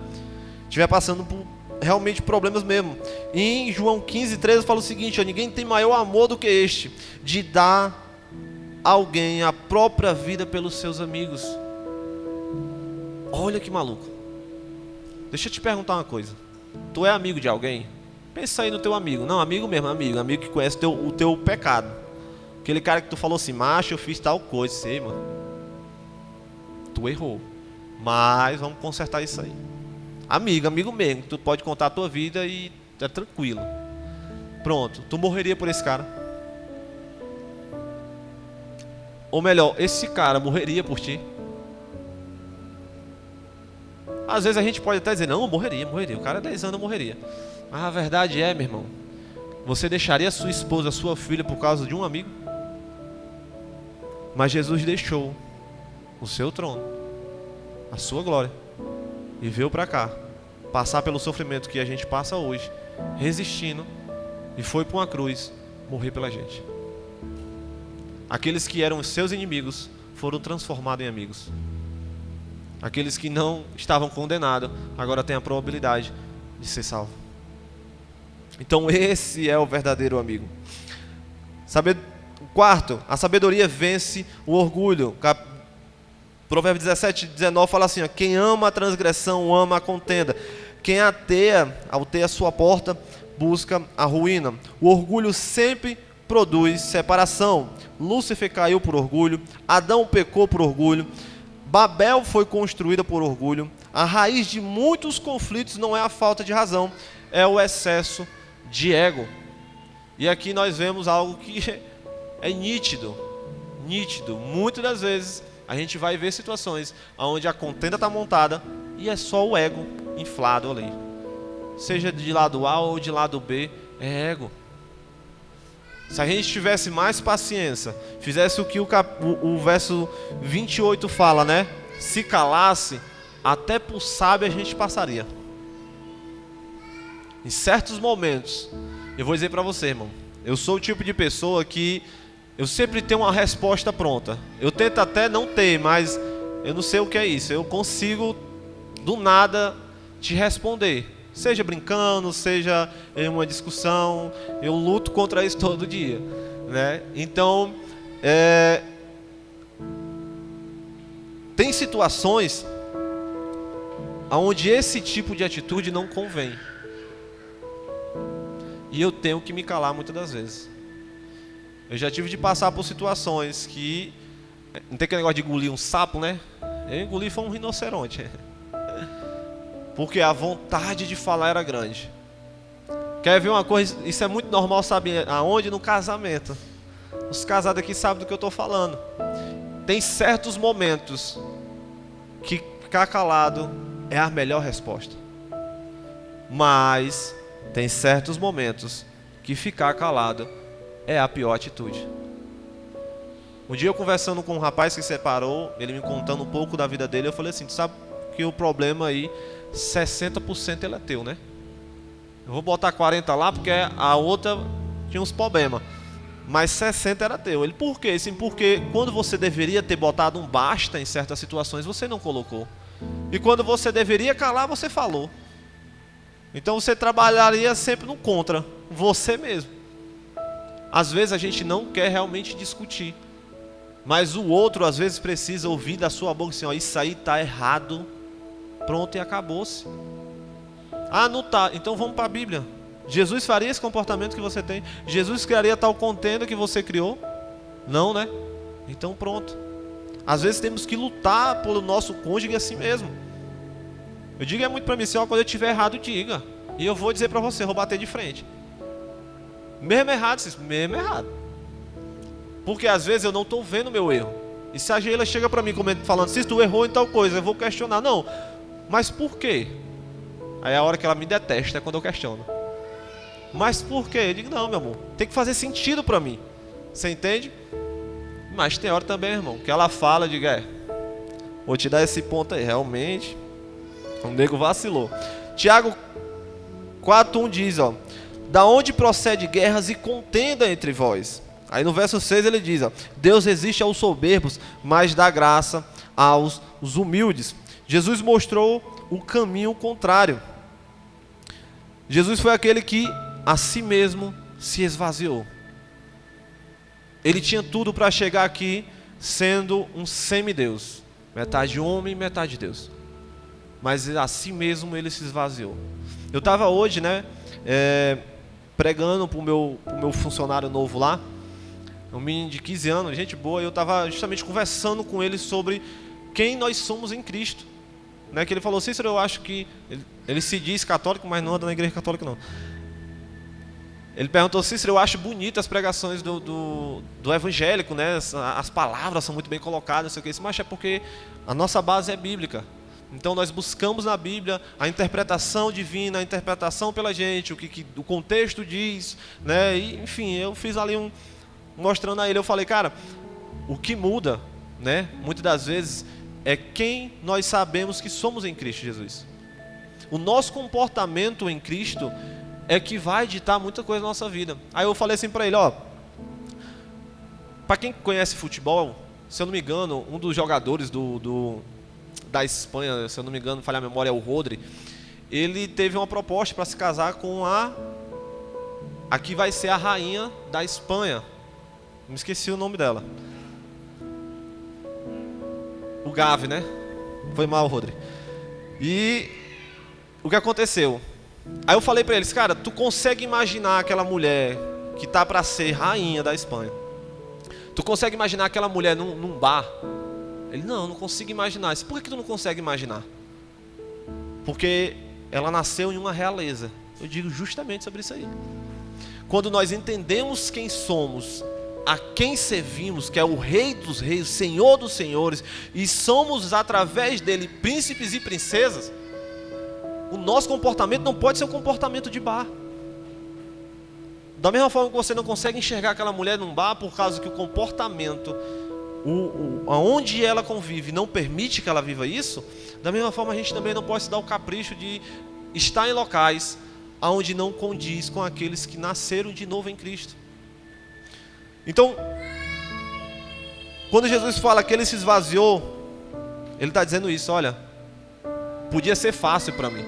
estiver passando por realmente problemas mesmo. E em João 15:13 fala o seguinte: ninguém tem maior amor do que este, de dar a alguém a própria vida pelos seus amigos. Olha que maluco. Deixa eu te perguntar uma coisa. Tu é amigo de alguém? Pensa aí no teu amigo. Não, amigo mesmo, amigo que conhece o teu pecado. Aquele cara que tu falou assim: macho, eu fiz tal coisa. Sei, mano, tu errou, mas vamos consertar isso aí. Amigo mesmo, tu pode contar a tua vida e é tranquilo. Pronto, tu morreria por esse cara. Ou melhor, esse cara morreria por ti. Às vezes a gente pode até dizer: não, morreria. O cara 10 anos morreria. Mas a verdade é, meu irmão, você deixaria sua esposa, sua filha por causa de um amigo? Mas Jesus deixou o seu trono, a sua glória, e veio para cá, passar pelo sofrimento que a gente passa hoje, resistindo, e foi para uma cruz morrer pela gente. Aqueles que eram seus inimigos foram transformados em amigos. Aqueles que não estavam condenados agora têm a probabilidade de ser salvo. Então esse é o verdadeiro amigo. Quarto, a sabedoria vence o orgulho. Provérbios 17:19 fala assim, ó, quem ama a transgressão ama a contenda. Quem alteia sua porta, busca a ruína. O orgulho sempre produz separação. Lúcifer caiu por orgulho, Adão pecou por orgulho, Babel foi construída por orgulho. A raiz de muitos conflitos não é a falta de razão, é o excesso de ego. E aqui nós vemos algo que é nítido. Muitas das vezes a gente vai ver situações onde a contenda está montada e é só o ego inflado ali. Seja de lado A ou de lado B, é ego. Se a gente tivesse mais paciência, fizesse o que o verso 28 fala, né? Se calasse, até por sábio a gente passaria. Em certos momentos, eu vou dizer para você, irmão, eu sou o tipo de pessoa que eu sempre tenho uma resposta pronta. Eu tento até não ter, mas eu não sei o que é isso. Eu consigo, do nada, te responder. Seja brincando, seja em uma discussão, eu luto contra isso todo dia, né? Então, tem situações onde esse tipo de atitude não convém. E eu tenho que me calar muitas das vezes. Eu já tive de passar por situações que... Não tem aquele negócio de engolir um sapo, né? Eu engoli foi um rinoceronte. Porque a vontade de falar era grande. Quer ver uma coisa? Isso é muito normal, sabe aonde? No casamento. Os casados aqui sabem do que eu estou falando. Tem certos momentos que ficar calado é a melhor resposta. Mas tem certos momentos que ficar calado é a pior atitude. Um dia eu conversando com um rapaz que se separou, ele me contando um pouco da vida dele, eu falei assim, tu sabe que o problema aí, 60% ele é teu, né? Eu vou botar 40 lá porque a outra tinha uns problemas, mas 60 era teu. Ele, por quê? Sim, porque quando você deveria ter botado um basta em certas situações, você não colocou. E quando você deveria calar, você falou. Então você trabalharia sempre no contra, você mesmo. Às vezes a gente não quer realmente discutir, mas o outro às vezes precisa ouvir da sua boca assim, ó, isso aí está errado. Pronto, e acabou-se. Ah, não tá. Então vamos para a Bíblia. Jesus faria esse comportamento que você tem? Jesus criaria tal contenda que você criou? Não, né? Então pronto. Às vezes temos que lutar pelo nosso cônjuge assim mesmo. Eu digo muito para mim, se quando eu estiver errado, diga. E eu vou dizer para você, vou bater de frente. Mesmo errado, mesmo errado. Porque às vezes eu não estou vendo o meu erro. E se a Sheila chega para mim falando, se tu errou em tal coisa, eu vou questionar. Não, mas por quê? Aí é a hora que ela me detesta é quando eu questiono. Mas por quê? Eu digo, não, meu amor, tem que fazer sentido para mim. Você entende? Mas tem hora também, irmão, que ela fala, eu digo, vou te dar esse ponto aí, realmente, o nego vacilou. Tiago 4:1 diz, ó, da onde procede guerras e contenda entre vós? Aí no verso 6 ele diz, ó, Deus resiste aos soberbos, mas dá graça aos humildes. Jesus mostrou o caminho contrário. Jesus foi aquele que a si mesmo se esvaziou. Ele tinha tudo para chegar aqui sendo um semideus, metade homem, metade Deus. Mas a si mesmo ele se esvaziou. Eu estava hoje, né, pregando para o meu funcionário novo lá, um menino de 15 anos, gente boa, e eu estava justamente conversando com ele sobre quem nós somos em Cristo. Né, que ele falou, Cícero, eu acho que... Ele se diz católico, mas não anda na igreja católica não. Ele perguntou, Cícero, eu acho bonitas as pregações do evangélico, né? As palavras são muito bem colocadas, não sei o que. Mas é porque a nossa base é bíblica. Então nós buscamos na Bíblia a interpretação divina, a interpretação pela gente, o que o contexto diz, né? E, enfim, eu fiz ali mostrando a ele, eu falei, cara, o que muda, né? Muitas das vezes é quem nós sabemos que somos em Cristo Jesus. O nosso comportamento em Cristo é que vai ditar muita coisa na nossa vida. Aí eu falei assim para ele, ó, para quem conhece futebol, se eu não me engano, um dos jogadores da Espanha, se eu não me engano, falhar a memória, é o Rodri, ele teve uma proposta para se casar com a que vai ser a rainha da Espanha. Me esqueci o nome dela. O Gavi, né? Foi mal, Rodri. E o que aconteceu? Aí eu falei pra eles, cara, tu consegue imaginar aquela mulher que tá pra ser rainha da Espanha? Tu consegue imaginar aquela mulher num bar? Ele, não consigo imaginar. Por que tu não consegue imaginar? Porque ela nasceu em uma realeza. Eu digo justamente sobre isso aí. Quando nós entendemos quem somos, a quem servimos, que é o Rei dos Reis, Senhor dos Senhores, e somos através dele príncipes e princesas, o nosso comportamento não pode ser um comportamento de bar. Da mesma forma que você não consegue enxergar aquela mulher num bar por causa que o comportamento, aonde ela convive, não permite que ela viva isso, da mesma forma a gente também não pode se dar o capricho de estar em locais onde não condiz com aqueles que nasceram de novo em Cristo. Então, quando Jesus fala que ele se esvaziou, ele está dizendo isso, olha, podia ser fácil para mim.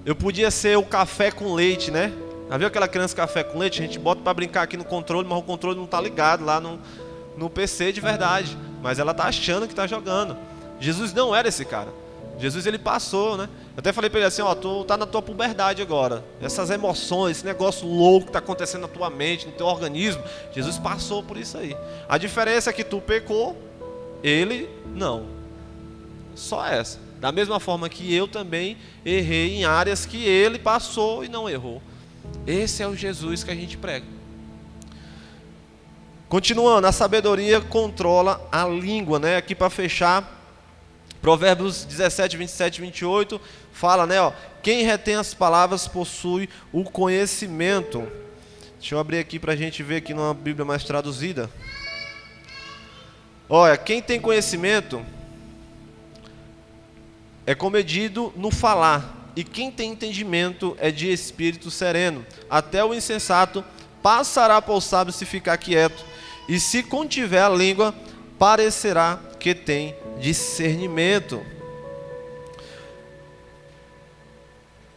Eu podia ser o café com leite, né? Já viu aquela criança café com leite? A gente bota para brincar aqui no controle, mas o controle não está ligado lá no PC de verdade. Mas ela está achando que está jogando. Jesus não era esse cara. Jesus, ele passou, né? Eu até falei para ele assim, ó, tu tá na tua puberdade agora. Essas emoções, esse negócio louco que está acontecendo na tua mente, no teu organismo. Jesus passou por isso aí. A diferença é que tu pecou, ele não. Só essa. Da mesma forma que eu também errei em áreas que ele passou e não errou. Esse é o Jesus que a gente prega. Continuando, a sabedoria controla a língua, né? Aqui para fechar, Provérbios 17, 27 e 28 fala, né? Ó, quem retém as palavras possui o conhecimento. Deixa eu abrir aqui para a gente ver aqui numa Bíblia mais traduzida. Olha, quem tem conhecimento é comedido no falar, e quem tem entendimento é de espírito sereno. Até o insensato passará por sábio se ficar quieto, e se contiver a língua, parecerá que tem discernimento.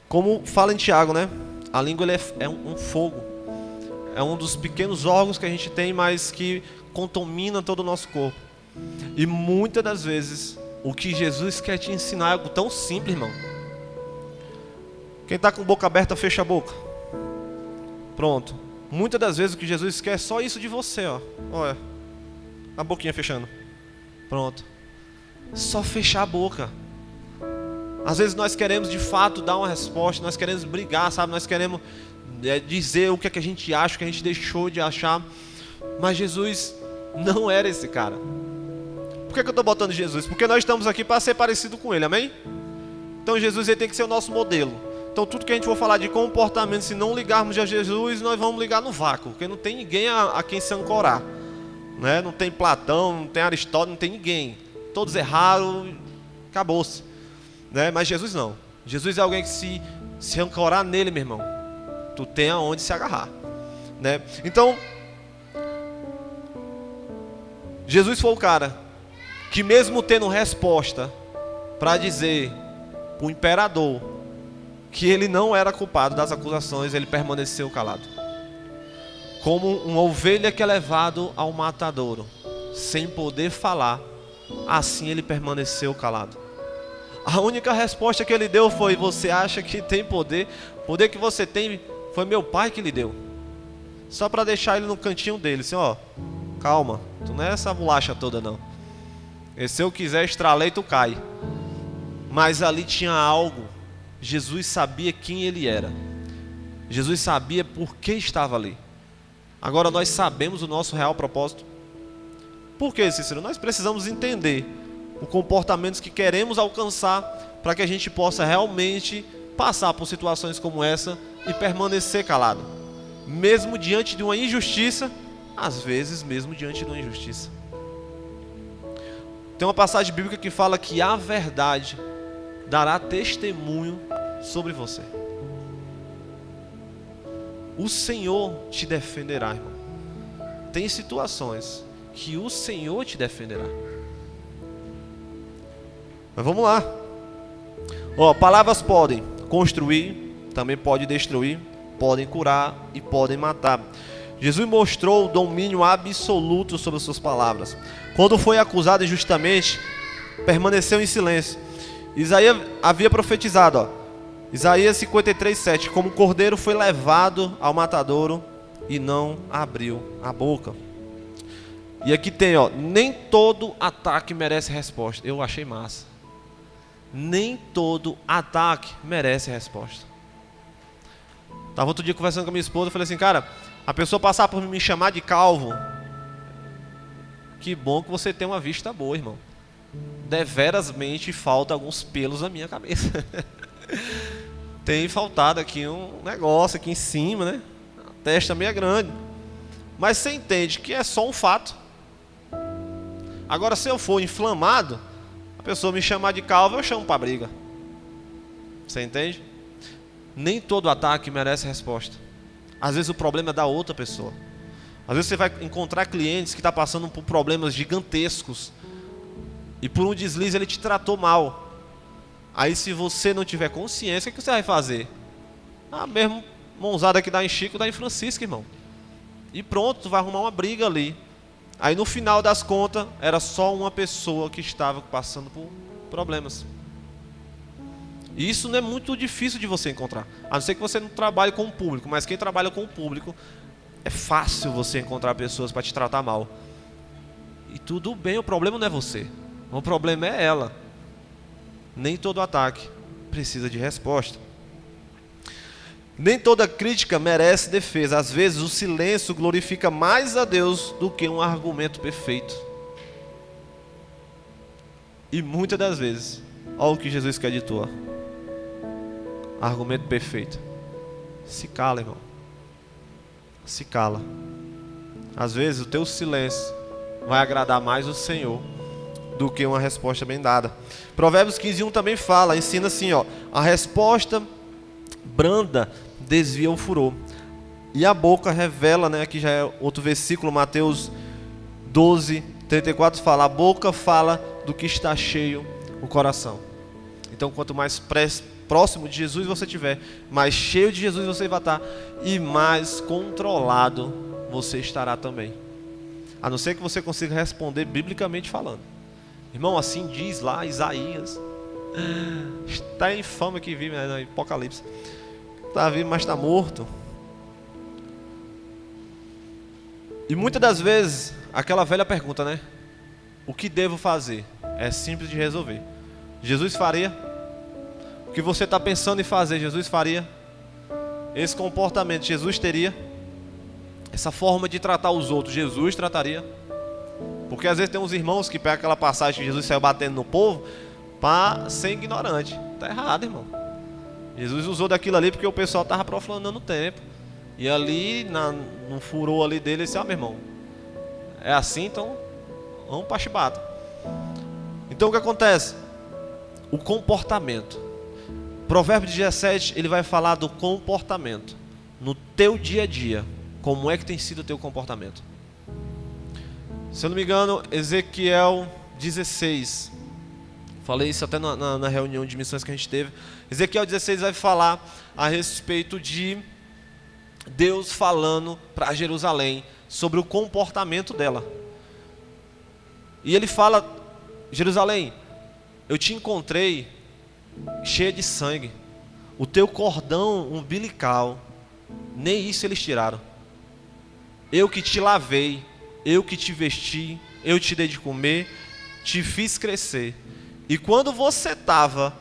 Como fala em Tiago, né? A língua é um fogo. É um dos pequenos órgãos que a gente tem, mas que contamina todo o nosso corpo. E muitas das vezes, o que Jesus quer te ensinar é algo tão simples, irmão. Quem está com a boca aberta, fecha a boca. Pronto. Muitas das vezes o que Jesus quer é só isso de você, ó. Olha, a boquinha fechando. Pronto. Só fechar a boca. Às vezes nós queremos de fato dar uma resposta, nós queremos brigar, sabe? Nós queremos dizer o que é que a gente acha, o que a gente deixou de achar. Mas Jesus não era esse cara. Por que eu estou botando Jesus? Porque nós estamos aqui para ser parecido com ele, amém? Então Jesus, ele tem que ser o nosso modelo. Então tudo que a gente for falar de comportamento, se não ligarmos a Jesus, nós vamos ligar no vácuo. Porque não tem ninguém a quem se ancorar, né? Não tem Platão, não tem Aristóteles, não tem ninguém. Todos erraram, acabou-se, né? Mas Jesus não. Jesus é alguém que se ancorar nele, meu irmão, tu tem aonde se agarrar, né? Então, Jesus foi o cara que, mesmo tendo resposta para dizer para o imperador que ele não era culpado das acusações, ele permaneceu calado. Como uma ovelha que é levado ao matadouro, sem poder falar, assim ele permaneceu calado. A única resposta que ele deu foi: você acha que tem poder? O poder que você tem foi meu pai que lhe deu. Só para deixar ele no cantinho dele, assim, ó, calma, tu não é essa bolacha toda não. E se eu quiser estralei, tu cai. Mas ali tinha algo. Jesus sabia quem ele era. Jesus sabia por que estava ali. Agora nós sabemos o nosso real propósito. Por que, Cícero? Nós precisamos entender os comportamentos que queremos alcançar para que a gente possa realmente passar por situações como essa e permanecer calado. Mesmo diante de uma injustiça, às vezes mesmo diante de uma injustiça. Tem uma passagem bíblica que fala que a verdade dará testemunho sobre você. O Senhor te defenderá, irmão. Tem situações que o Senhor te defenderá. Mas vamos lá. Ó, palavras podem construir, também podem destruir, podem curar e podem matar. Jesus mostrou o domínio absoluto sobre as suas palavras. Quando foi acusado injustamente, permaneceu em silêncio. Isaías havia profetizado, Isaías 53:7, como o cordeiro foi levado ao matadouro e não abriu a boca. E aqui tem, nem todo ataque merece resposta. Eu achei massa. Nem todo ataque merece resposta. Estava outro dia conversando com a minha esposa, eu falei assim, cara, a pessoa passar por me chamar de calvo, que bom que você tem uma vista boa, irmão. Deverasmente falta alguns pelos na minha cabeça. Tem faltado aqui um negócio aqui em cima, né? A testa meio grande. Mas você entende que é só um fato. Agora, se eu for inflamado, a pessoa me chamar de calvo, eu chamo para briga. Você entende? Nem todo ataque merece resposta. Às vezes o problema é da outra pessoa. Às vezes você vai encontrar clientes que estão passando por problemas gigantescos e por um deslize ele te tratou mal. Aí se você não tiver consciência, o que você vai fazer? Mesmo mãozada que dá em Chico, dá em Francisco, irmão. E pronto, tu vai arrumar uma briga ali. Aí no final das contas, era só uma pessoa que estava passando por problemas. E isso não é muito difícil de você encontrar. A não ser que você não trabalhe com o público. Mas quem trabalha com o público, é fácil você encontrar pessoas para te tratar mal. E tudo bem, o problema não é você. O problema é ela. Nem todo ataque precisa de resposta. Nem toda crítica merece defesa. Às vezes o silêncio glorifica mais a Deus do que um argumento perfeito. E muitas das vezes, olha o que Jesus quer de tu. Argumento perfeito. Se cala, irmão. Se cala. Às vezes o teu silêncio vai agradar mais o Senhor do que uma resposta bem dada. Provérbios 15:1 também fala, ensina assim, a resposta branda desvia o furor. E a boca revela, aqui já é outro versículo, Mateus 12:34 fala, a boca fala do que está cheio o coração. Então quanto mais próximo de Jesus você tiver, mais cheio de Jesus você vai estar e mais controlado você estará também. A não ser que você consiga responder biblicamente falando. Irmão, assim diz lá Isaías. Está em fama que vive no Apocalipse. Está vivo, mas está morto. E muitas das vezes, aquela velha pergunta, o que devo fazer? É simples de resolver. Jesus faria? O que você está pensando em fazer, Jesus faria? Esse comportamento, Jesus teria? Essa forma de tratar os outros, Jesus trataria? Porque às vezes tem uns irmãos que pegam aquela passagem que Jesus saiu batendo no povo para ser ignorante. Está errado, irmão. Jesus usou daquilo ali porque o pessoal estava profanando o templo. E ali, no furor ali dele, ele disse, meu irmão, é assim, então vamos para a chibata. Então o que acontece? O comportamento. Provérbio 17, ele vai falar do comportamento. No teu dia a dia, como é que tem sido o teu comportamento? Se eu não me engano, Ezequiel 16. Falei isso até na reunião de missões que a gente teve. Ezequiel 16 vai falar a respeito de Deus falando para Jerusalém sobre o comportamento dela. E ele fala, Jerusalém, eu te encontrei cheia de sangue. O teu cordão umbilical, nem isso eles tiraram. Eu que te lavei, eu que te vesti, eu te dei de comer, te fiz crescer. E quando você estava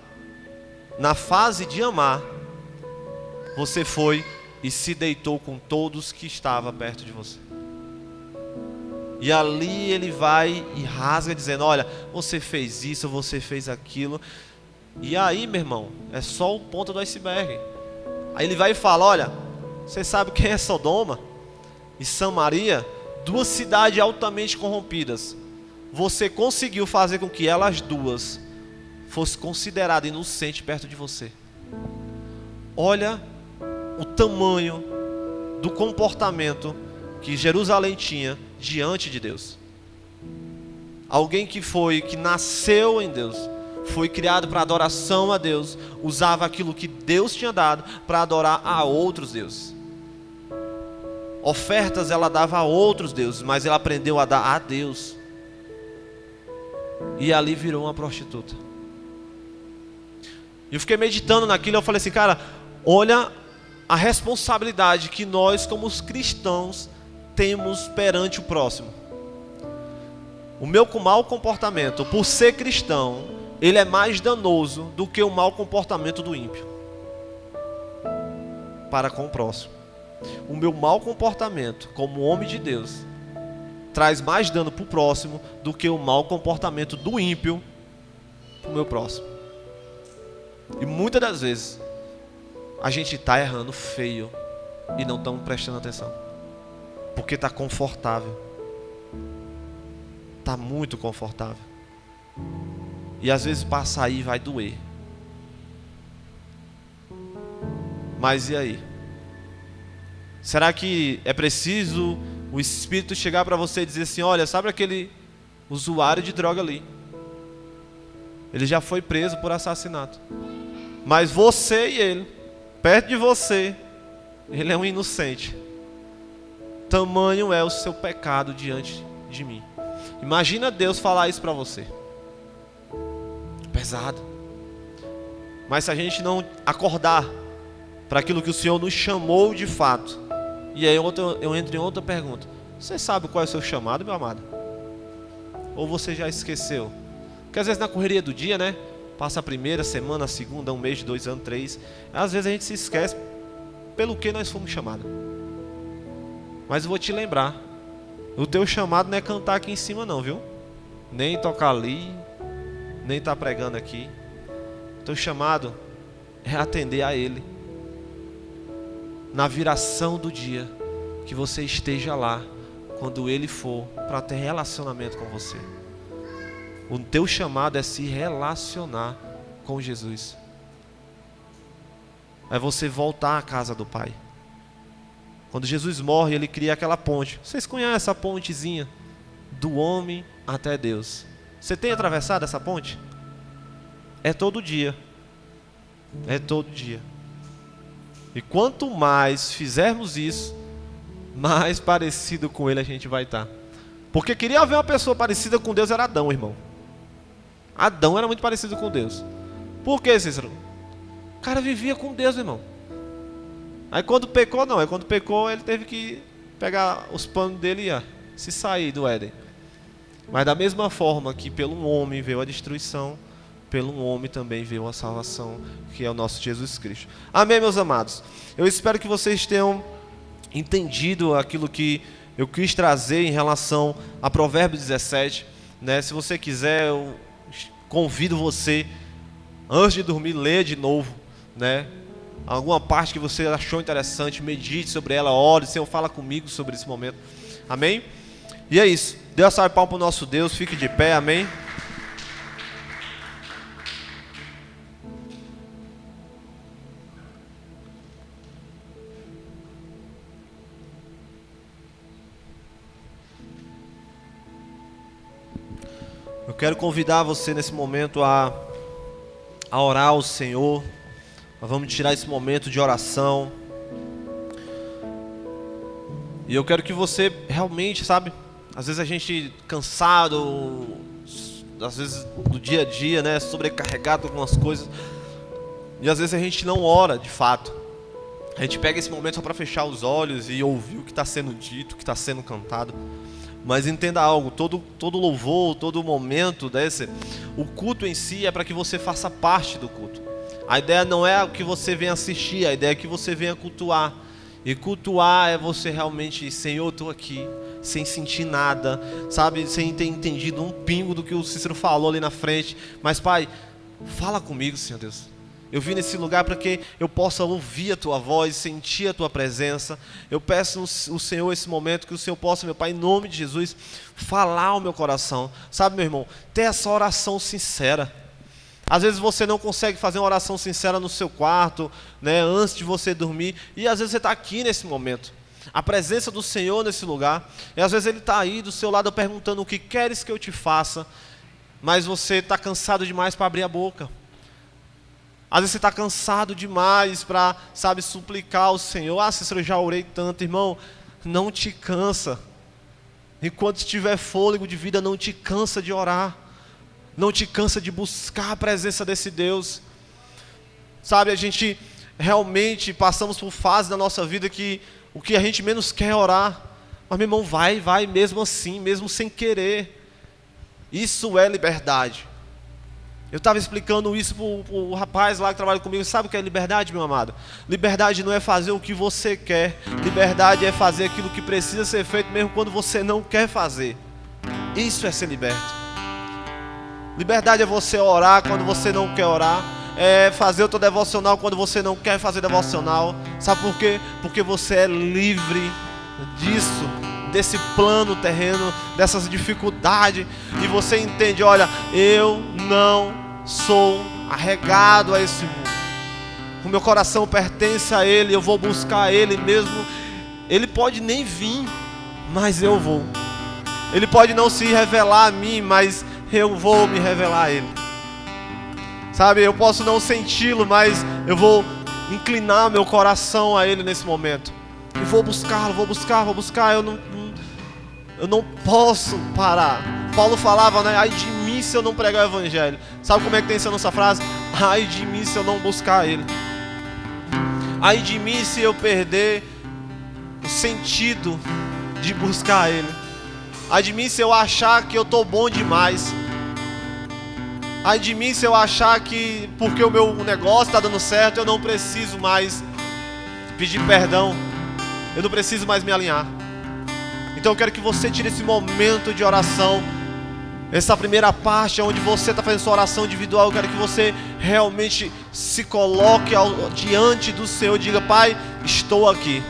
na fase de amar, você foi e se deitou com todos que estavam perto de você. E ali ele vai e rasga dizendo, olha, você fez isso, você fez aquilo. E aí, meu irmão, é só o ponto do iceberg. Aí ele vai e fala, olha, você sabe quem é Sodoma e Samaria? Duas cidades altamente corrompidas. Você conseguiu fazer com que elas duas fossem consideradas inocentes perto de você. Olha o tamanho do comportamento que Jerusalém tinha diante de Deus. Alguém que nasceu em Deus, foi criado para adoração a Deus, usava aquilo que Deus tinha dado para adorar a outros deuses. Ofertas ela dava a outros deuses, mas ela aprendeu a dar a Deus. E ali virou uma prostituta. E eu fiquei meditando naquilo, eu falei assim, cara, olha a responsabilidade que nós como os cristãos temos perante o próximo. O meu mau comportamento, por ser cristão, ele é mais danoso do que o mau comportamento do ímpio para com o próximo. O meu mau comportamento como homem de Deus traz mais dano para o próximo do que o mau comportamento do ímpio para o meu próximo. E muitas das vezes a gente está errando feio e não estamos prestando atenção, porque está confortável, está muito confortável, e às vezes para sair vai doer. Mas e aí? Será que é preciso o Espírito chegar para você e dizer assim, olha, sabe aquele usuário de droga ali? Ele já foi preso por assassinato. Mas você e ele, perto de você, ele é um inocente. Tamanho é o seu pecado diante de mim. Imagina Deus falar isso para você. Pesado. Mas se a gente não acordar para aquilo que o Senhor nos chamou de fato, e aí eu entro em outra pergunta. Você sabe qual é o seu chamado, meu amado? Ou você já esqueceu? Porque às vezes na correria do dia, né? Passa a primeira semana, a segunda, 1 mês, 2 anos, 3. Às vezes a gente se esquece pelo que nós fomos chamados. Mas eu vou te lembrar. O teu chamado não é cantar aqui em cima não, viu? Nem tocar ali, nem estar pregando aqui. O teu chamado é atender a Ele. Na viração do dia, que você esteja lá, quando Ele for, para ter relacionamento com você. O teu chamado é se relacionar com Jesus. É você voltar à casa do Pai. Quando Jesus morre, Ele cria aquela ponte. Vocês conhecem essa pontezinha? Do homem até Deus. Você tem atravessado essa ponte? É todo dia. É todo dia. E quanto mais fizermos isso, mais parecido com Ele a gente vai estar. Porque queria ver uma pessoa parecida com Deus, era Adão, irmão. Adão era muito parecido com Deus. Por que, Cícero? O cara vivia com Deus, irmão. Aí quando pecou, não. Aí quando pecou, ele teve que pegar os panos dele e se sair do Éden. Mas da mesma forma que pelo um homem veio a destruição, pelo um homem também veio a salvação, que é o nosso Jesus Cristo. Amém, meus amados? Eu espero que vocês tenham entendido aquilo que eu quis trazer em relação a Provérbios 17. Né? Se você quiser, eu convido você, antes de dormir, ler de novo. Né? Alguma parte que você achou interessante, medite sobre ela, ore, Senhor, fala comigo sobre esse momento. Amém? E é isso. Dê uma salva de palmas para o nosso Deus, fique de pé, amém? Eu quero convidar você nesse momento a orar ao Senhor. Nós vamos tirar esse momento de oração. E eu quero que você realmente, sabe, às vezes a gente cansado, às vezes do dia a dia, né, sobrecarregado com algumas coisas, e às vezes a gente não ora de fato. A gente pega esse momento só para fechar os olhos e ouvir o que está sendo dito, o que está sendo cantado. Mas entenda algo, todo louvor, todo momento desse, o culto em si é para que você faça parte do culto. A ideia não é que você venha assistir, a ideia é que você venha cultuar. E cultuar é você realmente, Senhor, eu estou aqui, sem sentir nada, sabe, sem ter entendido um pingo do que o Cícero falou ali na frente. Mas Pai, fala comigo, Senhor Deus. Eu vim nesse lugar para que eu possa ouvir a Tua voz, sentir a Tua presença. Eu peço ao Senhor esse momento, que o Senhor possa, meu Pai, em nome de Jesus, falar ao meu coração. Sabe, meu irmão, ter essa oração sincera. Às vezes você não consegue fazer uma oração sincera no seu quarto, né, antes de você dormir. E às vezes você está aqui nesse momento. A presença do Senhor nesse lugar. E às vezes Ele está aí do seu lado perguntando o que queres que eu te faça. Mas você está cansado demais para abrir a boca. Às vezes você está cansado demais para, sabe, suplicar ao Senhor. Ah, Cícero, eu já orei tanto, irmão. não te cansa. Enquanto estiver fôlego de vida, não te cansa de orar. Não te cansa de buscar a presença desse Deus. Sabe, a gente realmente passamos por fases da nossa vida que o que a gente menos quer é orar. Mas, meu irmão, vai mesmo assim, mesmo sem querer. Isso é liberdade. Eu estava explicando isso para o rapaz lá que trabalha comigo. Sabe o que é liberdade, meu amado? Liberdade não é fazer o que você quer. Liberdade é fazer aquilo que precisa ser feito mesmo quando você não quer fazer. Isso é ser liberto. Liberdade é você orar quando você não quer orar. É fazer o teu devocional quando você não quer fazer devocional. Sabe por quê? Porque você é livre disso, desse plano terreno, dessas dificuldades. E você entende, olha, eu não sou arregado a esse mundo. O meu coração pertence a Ele, eu vou buscar Ele mesmo. Ele pode nem vir, mas eu vou. Ele pode não se revelar a mim, mas eu vou me revelar a Ele. Sabe, eu posso não senti-lo, mas eu vou inclinar meu coração a Ele nesse momento. E vou buscá-lo, vou buscar. Eu não posso parar. Paulo falava, né? Ai de mim se eu não pregar o evangelho. Sabe como é que tem essa nossa frase? Ai de mim se eu não buscar Ele. Ai de mim se eu perder o sentido de buscar Ele. Ai de mim se eu achar que eu estou bom demais. Ai de mim se eu achar que porque o meu negócio está dando certo, eu não preciso mais pedir perdão. Eu não preciso mais me alinhar. Então eu quero que você tire esse momento de oração, essa primeira parte onde você está fazendo sua oração individual. Eu quero que você realmente se coloque diante do Senhor e diga: Pai, estou aqui.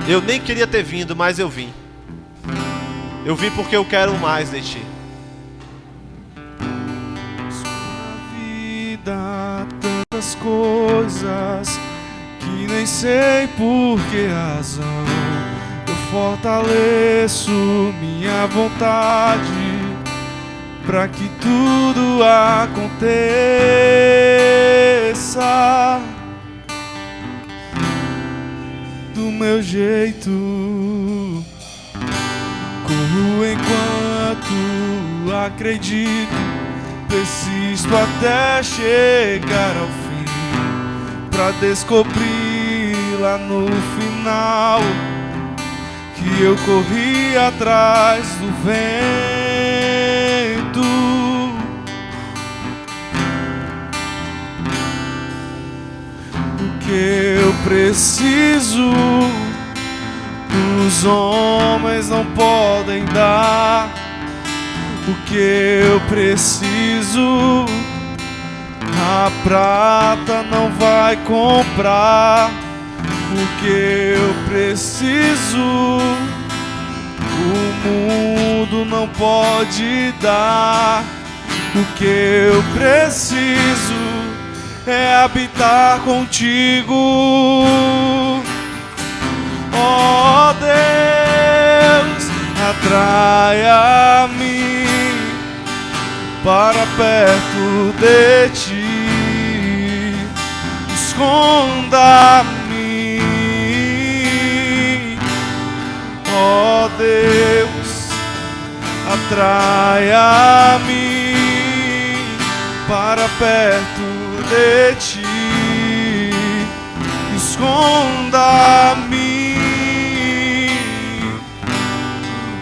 Eu nem queria ter vindo, mas eu vim. Eu vim porque eu quero mais de Ti. Sua vida, tantas coisas que nem sei por que razão. Eu fortaleço minha vontade para que tudo aconteça do meu jeito. Corro enquanto acredito, persisto até chegar ao fim, para descobrir lá no final que eu corri atrás do vento. O que eu preciso, os homens não podem dar. O que eu preciso, a prata não vai comprar. O que eu preciso, o mundo não pode dar. O que eu preciso é habitar contigo. Ó Deus, atraia-me para perto de Ti. Esconda-me, ó Deus, atraia-me para perto de Ti. Esconda-me,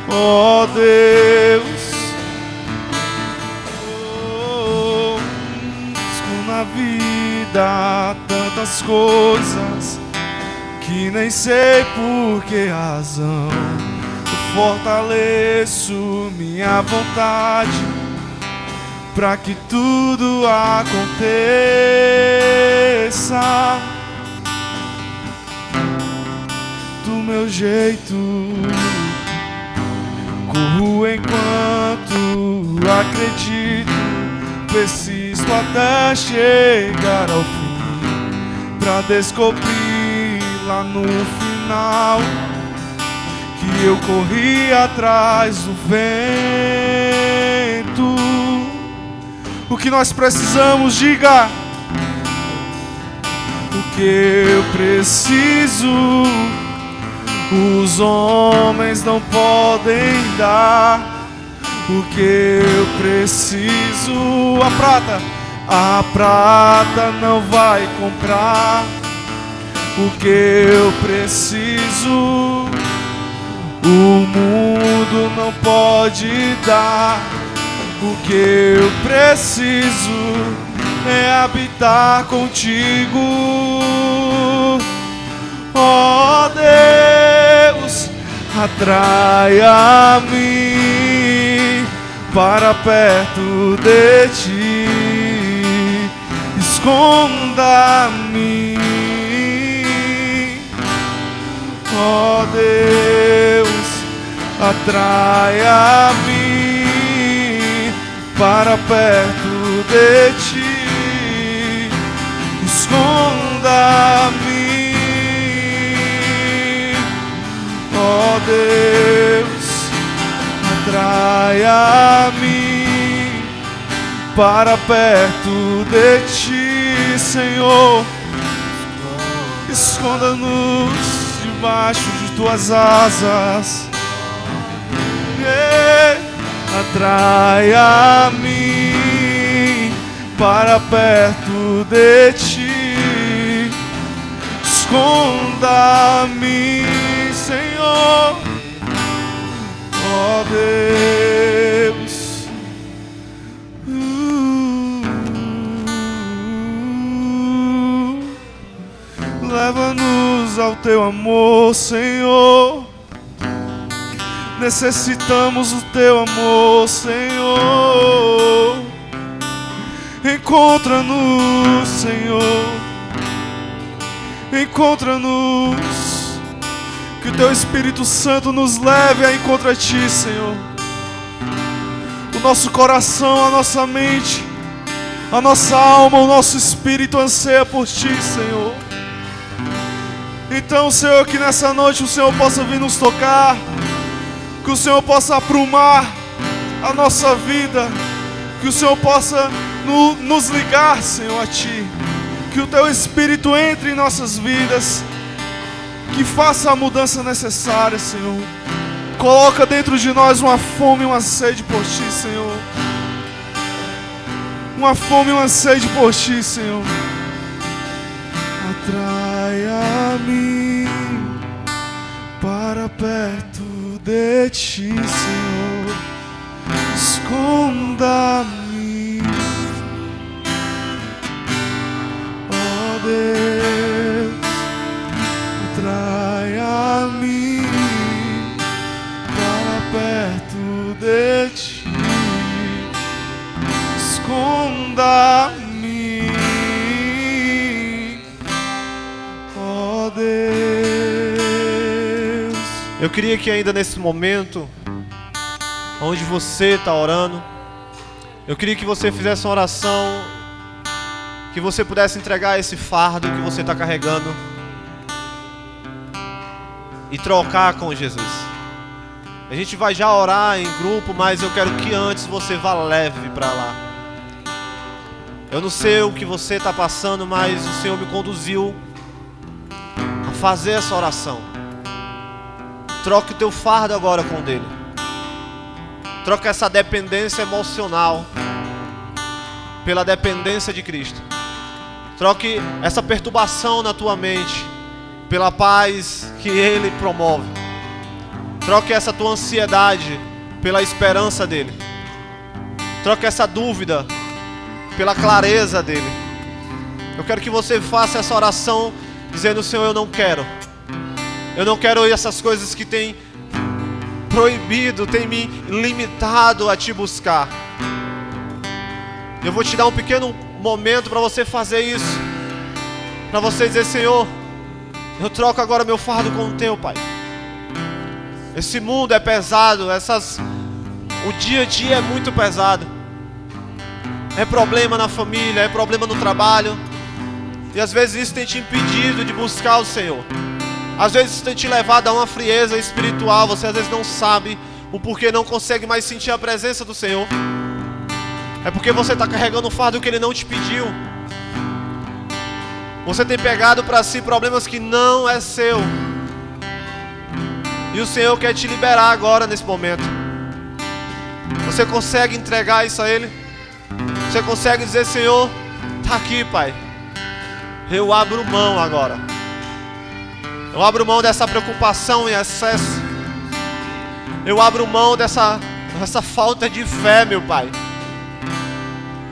ó Deus. Na vida, tantas coisas que nem sei por que razão. Eu fortaleço minha vontade para que tudo aconteça do meu jeito. Corro enquanto acredito, persisto até chegar ao fim, pra descobrir lá no final que eu corri atrás do vento. O que nós precisamos, diga. O que eu preciso, Os homens não podem dar o que eu preciso. A prata não vai comprar o que eu preciso. O mundo não pode dar o que eu preciso. É habitar contigo. Ó Deus, atrai-me para perto de ti. Esconda-me, ó Deus, atrai-me para perto de ti. Esconda-me, ó Deus, atrai-me para perto de ti, Senhor. Esconda-nos debaixo de tuas asas. Atrai-me para perto de ti. Esconda-me, Senhor, ó Deus. Leva-nos ao teu amor, Senhor. Necessitamos do teu amor, Senhor. Encontra-nos, Senhor. Encontra-nos. Que o teu Espírito Santo nos leve a encontrar ti, Senhor. O nosso coração, a nossa mente, a nossa alma, o nosso espírito anseia por ti, Senhor. Então, Senhor, que nessa noite o Senhor possa vir nos tocar, que o Senhor possa aprumar a nossa vida, que o Senhor possa nos ligar, Senhor, a Ti, que o Teu Espírito entre em nossas vidas, que faça a mudança necessária, Senhor. Coloca dentro de nós uma fome e uma sede por Ti, Senhor. Uma fome e uma sede por Ti, Senhor. Atraia-me para perto de ti, Senhor. Esconda-me, ó Deus. Atraia-me para perto de ti. Esconda-me, Deus. Eu queria que ainda nesse momento, onde você está orando, eu queria que você fizesse uma oração, que você pudesse entregar esse fardo que você está carregando e trocar com Jesus. A gente vai já orar em grupo, mas eu quero que antes você vá leve para lá. Eu não sei o que você está passando, mas o Senhor me conduziu a fazer essa oração. Troque o teu fardo agora com o dele. Troque essa dependência emocional pela dependência de Cristo. Troque essa perturbação na tua mente pela paz que Ele promove. Troque essa tua ansiedade pela esperança dele. Troque essa dúvida pela clareza dele. Eu quero que você faça essa oração dizendo: Senhor, eu não quero essas coisas que têm proibido, têm me limitado a te buscar. Eu vou te dar um pequeno momento para você fazer isso, para você dizer: Senhor, eu troco agora meu fardo com o teu, Pai. Esse mundo é pesado, o dia a dia é muito pesado. É problema na família, é problema no trabalho. E às vezes isso tem te impedido de buscar o Senhor. Às vezes isso tem te levado a uma frieza espiritual. Você às vezes não sabe o porquê, não consegue mais sentir a presença do Senhor. É porque você está carregando um fardo que Ele não te pediu. Você tem pegado para si problemas que não é seu. E o Senhor quer te liberar agora nesse momento. Você consegue entregar isso a Ele? Você consegue dizer: Senhor, está aqui, Pai. Eu abro mão agora. Eu abro mão dessa preocupação em excesso. Eu abro mão dessa falta de fé, meu Pai.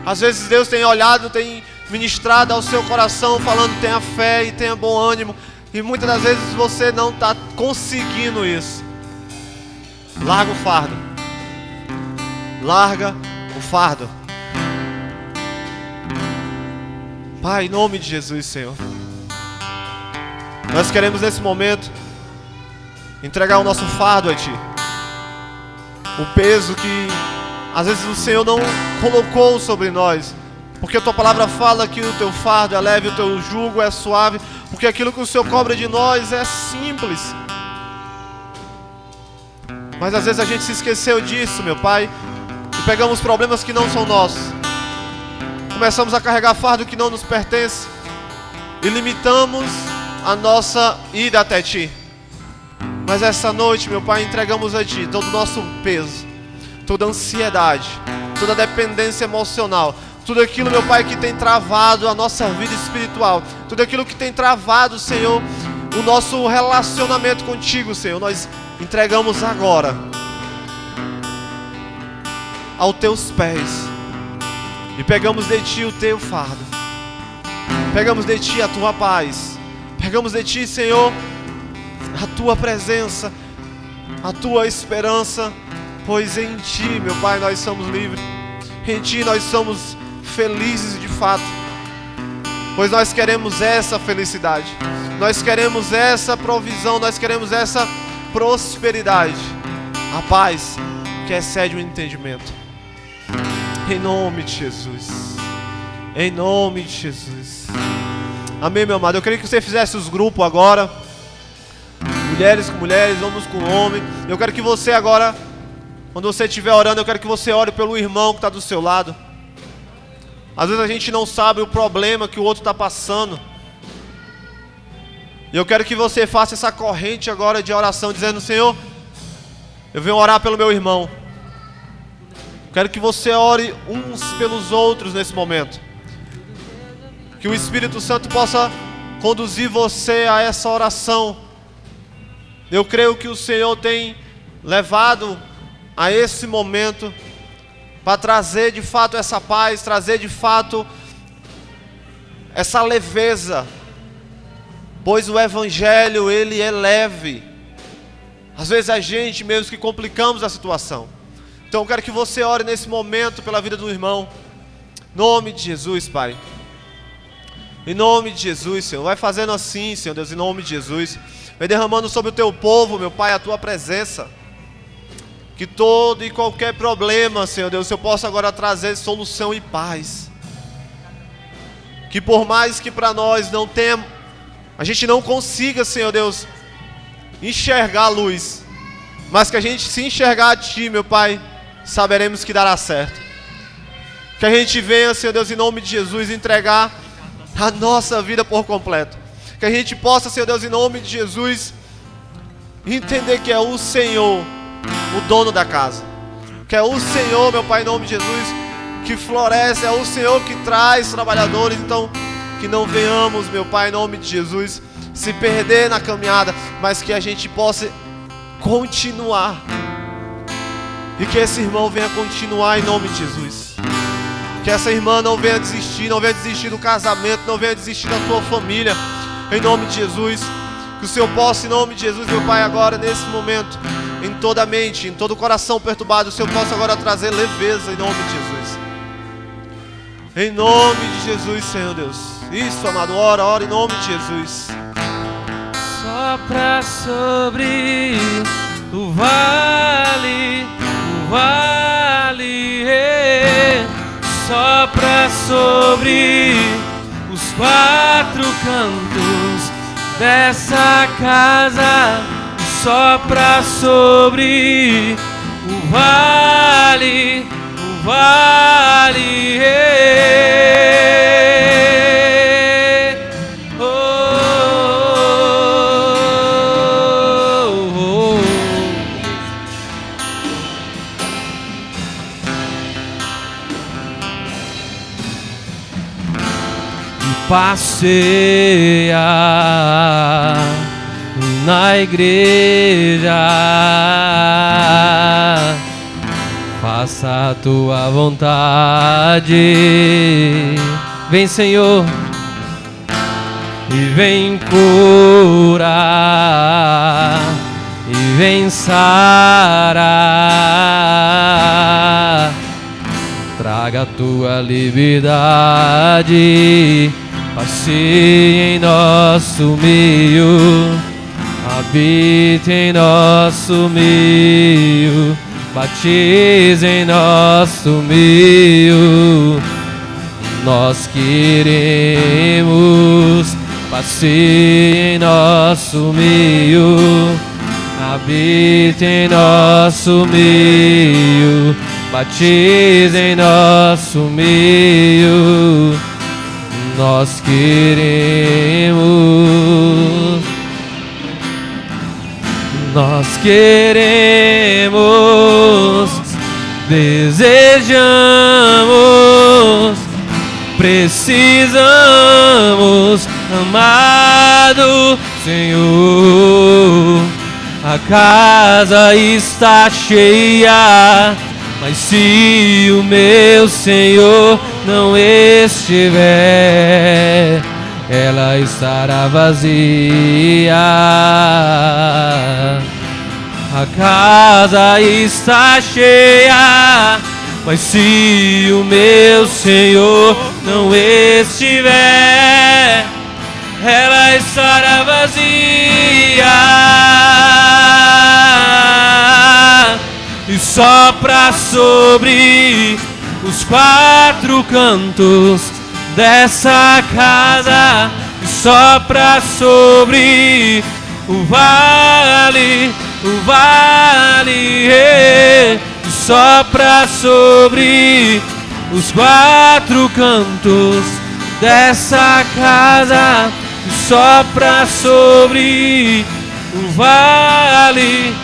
Às vezes Deus tem olhado, tem ministrado ao seu coração, falando: tenha fé e tenha bom ânimo. E muitas das vezes você não está conseguindo isso. Larga o fardo. Larga o fardo. Pai, em nome de Jesus, Senhor, nós queremos nesse momento entregar o nosso fardo a Ti. O peso que às vezes o Senhor não colocou sobre nós, porque a Tua palavra fala que o Teu fardo é leve, o Teu jugo é suave, porque aquilo que o Senhor cobra de nós é simples. Mas às vezes a gente se esqueceu disso, meu Pai, e pegamos problemas que não são nossos, começamos a carregar fardo que não nos pertence e limitamos a nossa ida até Ti. Mas essa noite, meu Pai, entregamos a Ti todo o nosso peso, toda a ansiedade, toda a dependência emocional, tudo aquilo, meu Pai, que tem travado a nossa vida espiritual, tudo aquilo que tem travado, Senhor, o nosso relacionamento contigo, Senhor, nós entregamos agora aos Teus pés e pegamos de Ti o Teu fardo, pegamos de Ti a Tua paz, pegamos de Ti, Senhor, a Tua presença, a Tua esperança, pois em Ti, meu Pai, nós somos livres, em Ti nós somos felizes de fato, pois nós queremos essa felicidade, nós queremos essa provisão, nós queremos essa prosperidade, a paz que excede o entendimento. Em nome de Jesus, em nome de Jesus. Amém, meu amado. Eu queria que você fizesse os grupos agora, mulheres com mulheres, homens com homens. Eu quero que você agora, quando você estiver orando, eu quero que você ore pelo irmão que está do seu lado. Às vezes a gente não sabe o problema que o outro está passando. E eu quero que você faça essa corrente agora de oração, dizendo: Senhor, eu venho orar pelo meu irmão. Quero que você ore uns pelos outros nesse momento. Que o Espírito Santo possa conduzir você a essa oração. Eu creio que o Senhor tem levado a esse momento para trazer de fato essa paz, trazer de fato essa leveza. Pois o Evangelho, ele é leve. Às vezes a gente mesmo que complicamos a situação. Então eu quero que você ore nesse momento pela vida do irmão. Em nome de Jesus, Pai. Em nome de Jesus, Senhor. Vai fazendo assim, Senhor Deus, em nome de Jesus. Vai derramando sobre o Teu povo, meu Pai, a Tua presença. Que todo e qualquer problema, Senhor Deus, eu possa agora trazer solução e paz. Que por mais que para nós não tenha, a gente não consiga, Senhor Deus, enxergar a luz, mas que a gente se enxergar a Ti, meu Pai, saberemos que dará certo. Que a gente venha, Senhor Deus, em nome de Jesus, entregar a nossa vida por completo. Que a gente possa, Senhor Deus, em nome de Jesus, entender que é o Senhor o dono da casa. Que é o Senhor, meu Pai, em nome de Jesus, que floresce. É o Senhor que traz trabalhadores. Então, que não venhamos, meu Pai, em nome de Jesus, se perder na caminhada, mas que a gente possa continuar. E que esse irmão venha continuar em nome de Jesus. Que essa irmã não venha desistir, não venha desistir do casamento, não venha desistir da tua família, em nome de Jesus. Que o Senhor possa, em nome de Jesus, meu Pai, agora nesse momento, em toda a mente, em todo o coração perturbado, o Senhor possa agora trazer leveza em nome de Jesus. Em nome de Jesus, Senhor Deus. Isso, amado, ora em nome de Jesus. Sopra sobre o vale, sopra sobre os quatro cantos dessa casa, sopra sobre o vale, passeia na igreja, faça a tua vontade. Vem, Senhor, e vem curar, e vem sarar. Traga a tua liberdade, passeie em nosso meio, habite em nosso meio, batize em nosso meio. Nós queremos, passeie em nosso meio, habite em nosso meio, batize em nosso meio. Nós queremos, nós queremos, desejamos, precisamos, amado Senhor. A casa está cheia, mas se o meu Senhor não estiver, ela estará vazia. A casa está cheia, mas se o meu Senhor não estiver, ela estará vazia. E sopra sobre os quatro cantos dessa casa, e sopra sobre o vale, e sopra sobre os quatro cantos dessa casa, e sopra sobre o vale,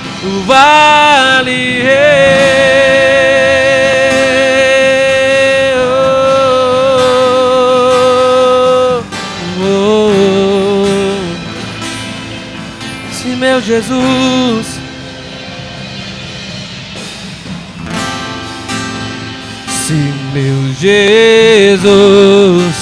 Sim, meu Jesus, se meu Jesus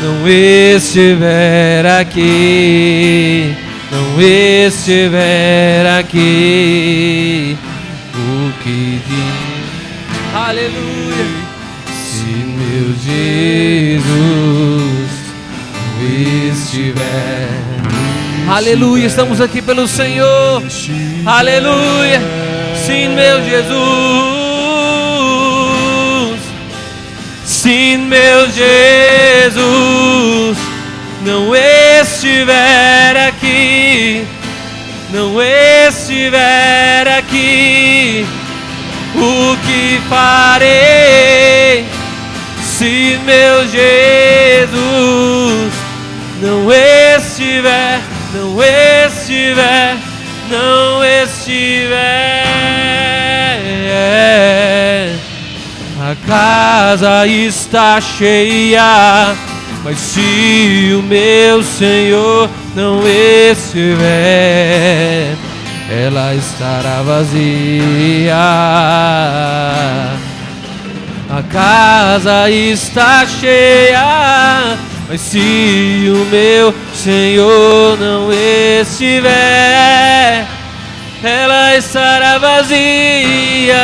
não estiver aqui, não estiver aqui, o que diz? Aleluia! Se meu Jesus não estiver, aleluia! Estamos aqui pelo Senhor, aleluia! Sim, meu Jesus, se meu Jesus não estiver aqui, não estiver aqui, o que farei? Se meu Jesus não estiver, não estiver, não estiver, a casa está cheia, mas se o meu Senhor não estiver, ela estará vazia. A casa está cheia, mas se o meu Senhor não estiver, ela estará vazia.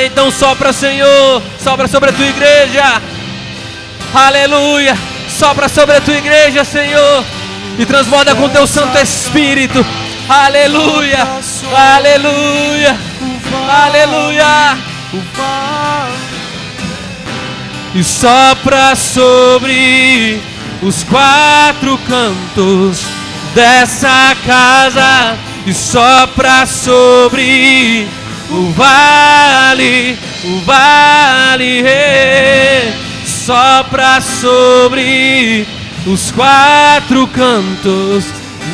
Então sopra, Senhor, sopra sobre a tua igreja. Aleluia, sopra sobre a tua igreja, Senhor, e transborda com teu Santo Espírito. Aleluia, aleluia, aleluia. E sopra sobre os quatro cantos dessa casa, e sopra sobre o vale, sopra sobre os quatro cantos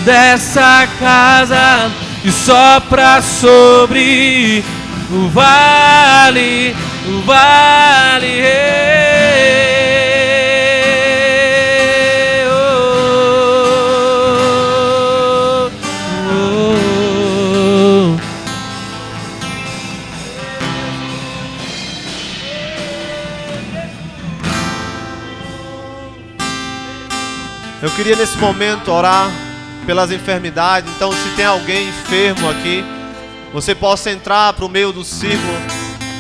dessa casa, e sopra sobre o vale, Eu queria nesse momento orar pelas enfermidades. Então, se tem alguém enfermo aqui, você possa entrar para o meio do círculo,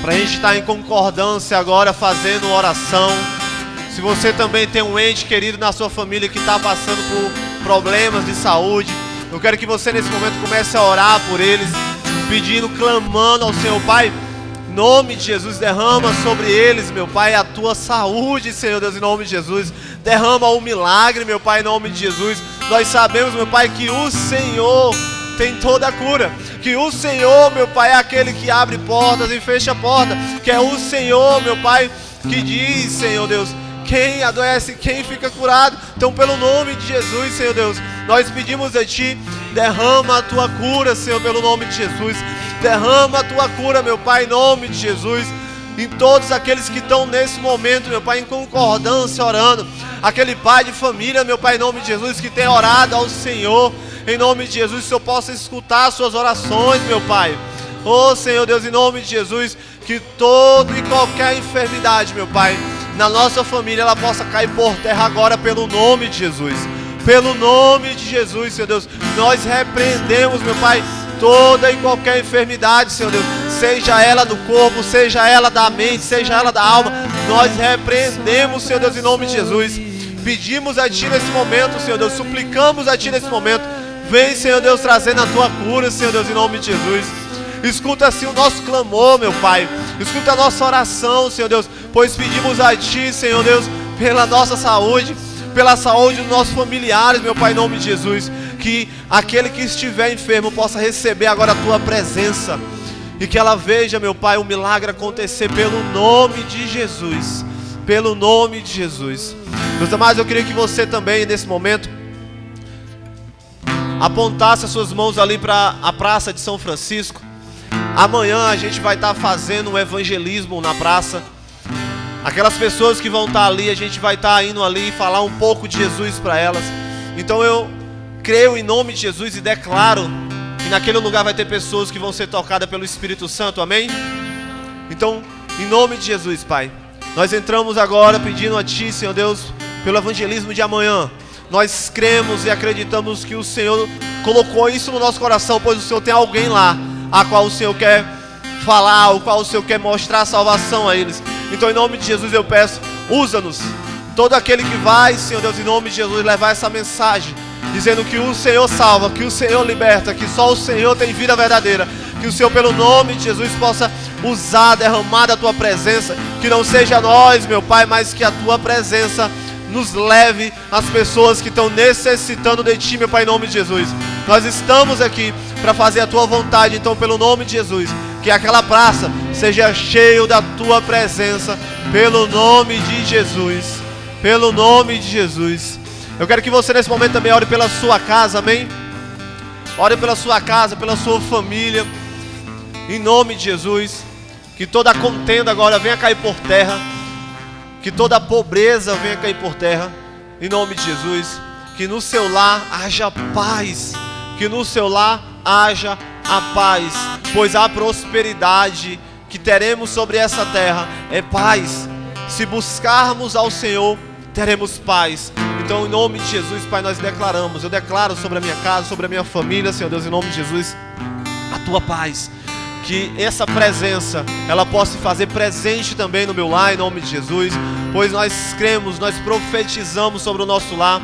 para a gente estar em concordância agora, fazendo oração. Se você também tem um ente querido na sua família que está passando por problemas de saúde, eu quero que você nesse momento comece a orar por eles, pedindo, clamando ao Senhor. Pai, em nome de Jesus, derrama sobre eles, meu Pai, a tua saúde, Senhor Deus, em nome de Jesus. Derrama um milagre, meu Pai, em nome de Jesus. Nós sabemos, meu Pai, que o Senhor tem toda a cura, que o Senhor, meu Pai, é aquele que abre portas e fecha portas, que é o Senhor, meu Pai, que diz, Senhor Deus, quem adoece, quem fica curado. Então, pelo nome de Jesus, Senhor Deus, nós pedimos a Ti, derrama a Tua cura, Senhor, pelo nome de Jesus. Derrama a Tua cura, meu Pai, em nome de Jesus, em todos aqueles que estão nesse momento, meu Pai, em concordância, orando. Aquele pai de família, meu Pai, em nome de Jesus, que tem orado ao Senhor, em nome de Jesus, que eu possa escutar as suas orações, meu Pai. Oh, Senhor Deus, em nome de Jesus, que toda e qualquer enfermidade, meu Pai, na nossa família, ela possa cair por terra agora, pelo nome de Jesus. Pelo nome de Jesus, Senhor Deus, nós repreendemos, meu Pai, toda e qualquer enfermidade, Senhor Deus, seja ela do corpo, seja ela da mente, seja ela da alma, nós repreendemos, Senhor Deus, em nome de Jesus. Pedimos a Ti nesse momento, Senhor Deus, suplicamos a Ti nesse momento, vem, Senhor Deus, trazendo a Tua cura, Senhor Deus, em nome de Jesus. Escuta assim o nosso clamor, meu Pai, escuta a nossa oração, Senhor Deus, pois pedimos a Ti, Senhor Deus, pela nossa saúde, pela saúde dos nossos familiares, meu Pai, em nome de Jesus, que aquele que estiver enfermo possa receber agora a Tua presença, e que ela veja, meu Pai, um milagre acontecer pelo nome de Jesus, pelo nome de Jesus. Meus amados, eu queria que você também, nesse momento, apontasse as suas mãos ali para a Praça de São Francisco. Amanhã a gente vai estar fazendo um evangelismo na praça. Aquelas pessoas que vão estar ali, a gente vai estar indo ali falar um pouco de Jesus para elas. Então eu creio em nome de Jesus e declaro que naquele lugar vai ter pessoas que vão ser tocadas pelo Espírito Santo, amém? Então, em nome de Jesus, Pai, nós entramos agora pedindo a Ti, Senhor Deus, pelo evangelismo de amanhã. Nós cremos e acreditamos que o Senhor colocou isso no nosso coração, pois o Senhor tem alguém lá, a qual o Senhor quer falar, o qual o Senhor quer mostrar a salvação a eles. Então, em nome de Jesus, eu peço, usa-nos. Todo aquele que vai, Senhor Deus, em nome de Jesus, levar essa mensagem, dizendo que o Senhor salva, que o Senhor liberta, que só o Senhor tem vida verdadeira. Que o Senhor, pelo nome de Jesus, possa usar, derramar da Tua presença. Que não seja nós, meu Pai, mas que a Tua presença nos leve às pessoas que estão necessitando de Ti, meu Pai, em nome de Jesus. Nós estamos aqui para fazer a Tua vontade, então, pelo nome de Jesus, que aquela praça seja cheia da Tua presença, pelo nome de Jesus, pelo nome de Jesus. Eu quero que você nesse momento também ore pela sua casa, amém? Ore pela sua casa, pela sua família, em nome de Jesus. Que toda a contenda agora venha cair por terra, que toda a pobreza venha cair por terra, em nome de Jesus. Que no seu lar haja paz, que no seu lar haja a paz, pois a prosperidade que teremos sobre essa terra é paz. Se buscarmos ao Senhor, teremos paz. Então, em nome de Jesus, Pai, nós declaramos, eu declaro sobre a minha casa, sobre a minha família, Senhor Deus, em nome de Jesus, a Tua paz. Que essa presença, ela possa se fazer presente também no meu lar, em nome de Jesus, pois nós cremos, nós profetizamos sobre o nosso lar,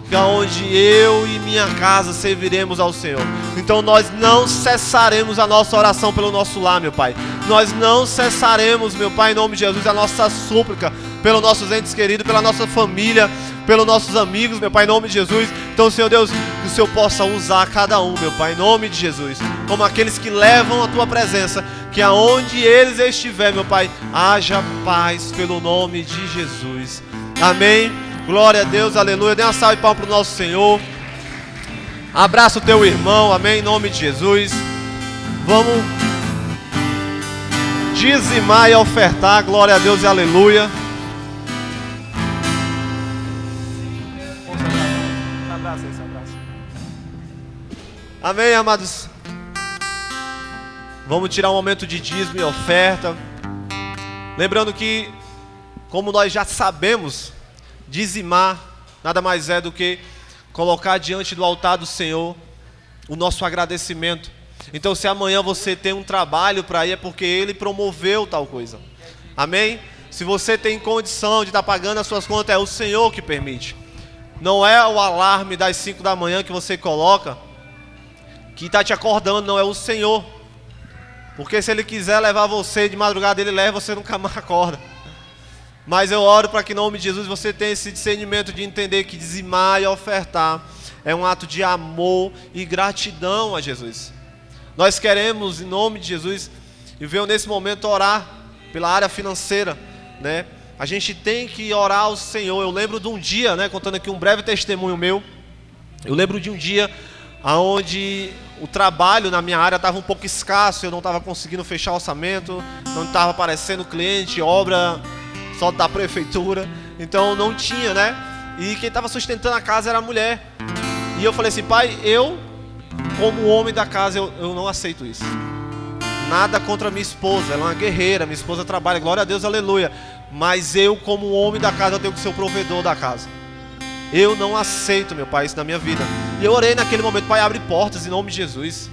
que é onde eu e minha casa serviremos ao Senhor. Então nós não cessaremos a nossa oração pelo nosso lar, meu Pai. Nós não cessaremos, meu Pai, em nome de Jesus, a nossa súplica pelos nossos entes queridos, pela nossa família, pelos nossos amigos, meu Pai, em nome de Jesus. Então, Senhor Deus, que o Senhor possa usar cada um, meu Pai, em nome de Jesus, como aqueles que levam a Tua presença, que aonde eles estiverem, meu Pai, haja paz pelo nome de Jesus. Amém. Glória a Deus, aleluia. Dê uma salva de palmas para o nosso Senhor. Abraça o teu irmão, amém, em nome de Jesus. Vamos dizimar e ofertar, glória a Deus e aleluia. Amém, amados. Vamos tirar um momento de dízimo e oferta. Lembrando que, como nós já sabemos, dizimar nada mais é do que colocar diante do altar do Senhor o nosso agradecimento. Então, se amanhã você tem um trabalho para ir, é porque Ele promoveu tal coisa. Amém? Se você tem condição de estar pagando as suas contas, é o Senhor que permite. Não é o alarme das 5 da manhã que você coloca que está te acordando, não, é o Senhor. Porque se Ele quiser levar você de madrugada, Ele leva, você nunca mais acorda. Mas eu oro para que em nome de Jesus você tenha esse discernimento de entender que dizimar e ofertar é um ato de amor e gratidão a Jesus. Nós queremos, em nome de Jesus, e venho nesse momento orar pela área financeira, né? A gente tem que orar ao Senhor. Eu lembro de um dia, né, contando aqui um breve testemunho meu. Eu lembro de um dia onde o trabalho na minha área estava um pouco escasso, eu não estava conseguindo fechar orçamento, não estava aparecendo cliente, obra só da prefeitura, então não tinha, né? E quem estava sustentando a casa era a mulher. E eu falei assim: pai, eu, como homem da casa, eu não aceito isso. Nada contra minha esposa, ela é uma guerreira, minha esposa trabalha, glória a Deus, aleluia. Mas eu, como homem da casa, eu tenho que ser o provedor da casa. Eu não aceito, meu pai, isso na minha vida. E eu orei naquele momento: pai, abre portas em nome de Jesus.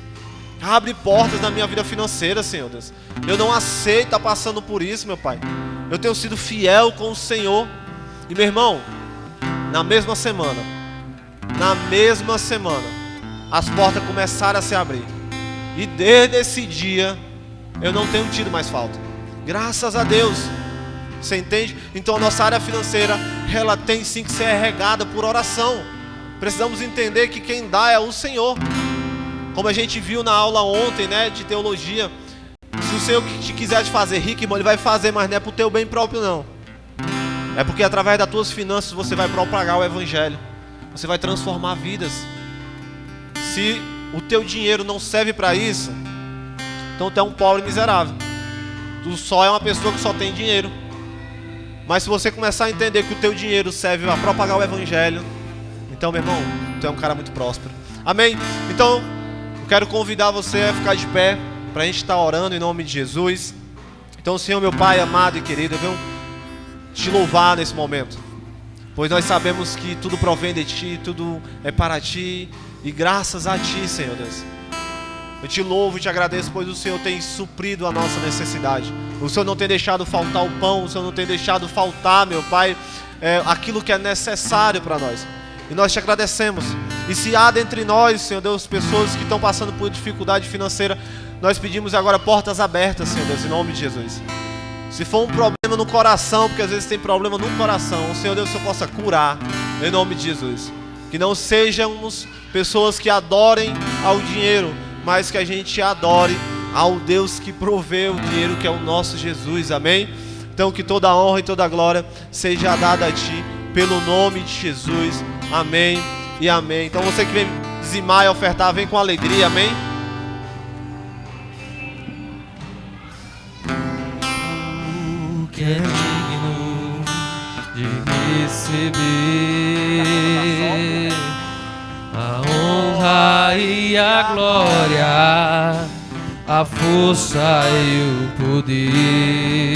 Abre portas na minha vida financeira, Senhor Deus. Eu não aceito estar passando por isso, meu pai. Eu tenho sido fiel com o Senhor. E meu irmão, na mesma semana, as portas começaram a se abrir. E desde esse dia, eu não tenho tido mais falta. Graças a Deus. Você entende? Então a nossa área financeira, ela tem sim que ser regada por oração. Precisamos entender que quem dá é o Senhor. Como a gente viu na aula ontem, né, de teologia. Se o Senhor te quiser te fazer rico, irmão, Ele vai fazer, mas não é para o teu bem próprio, não. É porque através das tuas finanças você vai propagar o Evangelho. Você vai transformar vidas. Se o teu dinheiro não serve para isso, então tu é um pobre miserável. Tu só é uma pessoa que só tem dinheiro. Mas se você começar a entender que o teu dinheiro serve para propagar o Evangelho, então, meu irmão, tu é um cara muito próspero. Amém? Então, eu quero convidar você a ficar de pé para a gente estar orando em nome de Jesus. Então, Senhor, meu Pai amado e querido, eu venho te louvar nesse momento, pois nós sabemos que tudo provém de Ti, tudo é para Ti, e graças a Ti, Senhor Deus, eu te louvo e te agradeço, pois o Senhor tem suprido a nossa necessidade. O Senhor não tem deixado faltar o pão, o Senhor não tem deixado faltar, meu Pai, aquilo que é necessário para nós. E nós te agradecemos. E se há dentre nós, Senhor Deus, pessoas que estão passando por dificuldade financeira, nós pedimos agora portas abertas, Senhor Deus, em nome de Jesus. Se for um problema no coração, porque às vezes tem problema no coração, o Senhor Deus, o Senhor possa curar, em nome de Jesus. Que não sejamos pessoas que adorem ao dinheiro, mas que a gente adore ao Deus que provê o dinheiro, que é o nosso Jesus, amém? Então que toda a honra e toda a glória seja dada a Ti, pelo nome de Jesus, amém e amém. Então você que vem dizimar e ofertar, vem com alegria, amém? O que é digno de receber a honra e a glória, a força e o poder,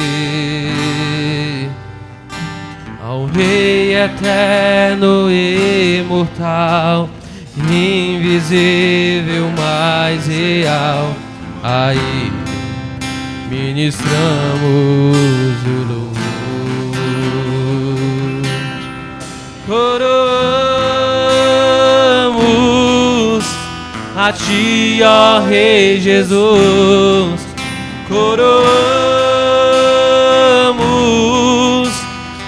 ao Rei eterno e imortal, invisível, mais real, a Ele ministramos o louvor. Coroamos a Ti, ó Rei Jesus, coroamos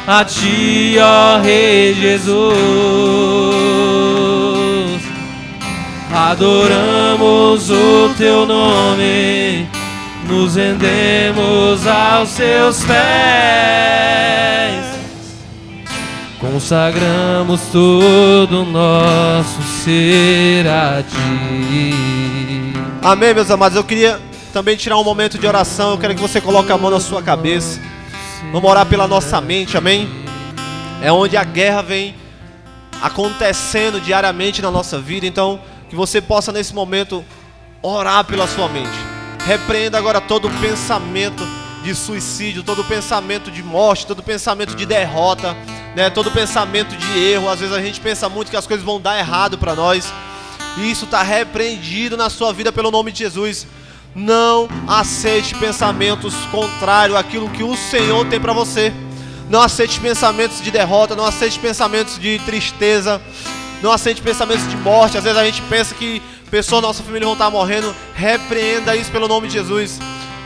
a Ti, ó Rei Jesus, adoramos o Teu nome, nos rendemos aos Seus pés, consagramos todo o nosso ser a Ti. Amém, meus amados. Eu queria também tirar um momento de oração. Eu quero que você coloque a mão na sua cabeça. Vamos orar pela nossa mente, amém? É onde a guerra vem acontecendo diariamente na nossa vida. Então, que você possa nesse momento orar pela sua mente. Repreenda agora todo pensamento de suicídio, todo pensamento de morte, todo pensamento de derrota. né, todo pensamento de erro. Às vezes a gente pensa muito que as coisas vão dar errado para nós. E isso está repreendido na sua vida pelo nome de Jesus. Não aceite pensamentos contrários àquilo que o Senhor tem para você. Não aceite pensamentos de derrota, não aceite pensamentos de tristeza, não aceite pensamentos de morte. Às vezes a gente pensa que pessoas da nossa família vão estar morrendo. Repreenda isso pelo nome de Jesus.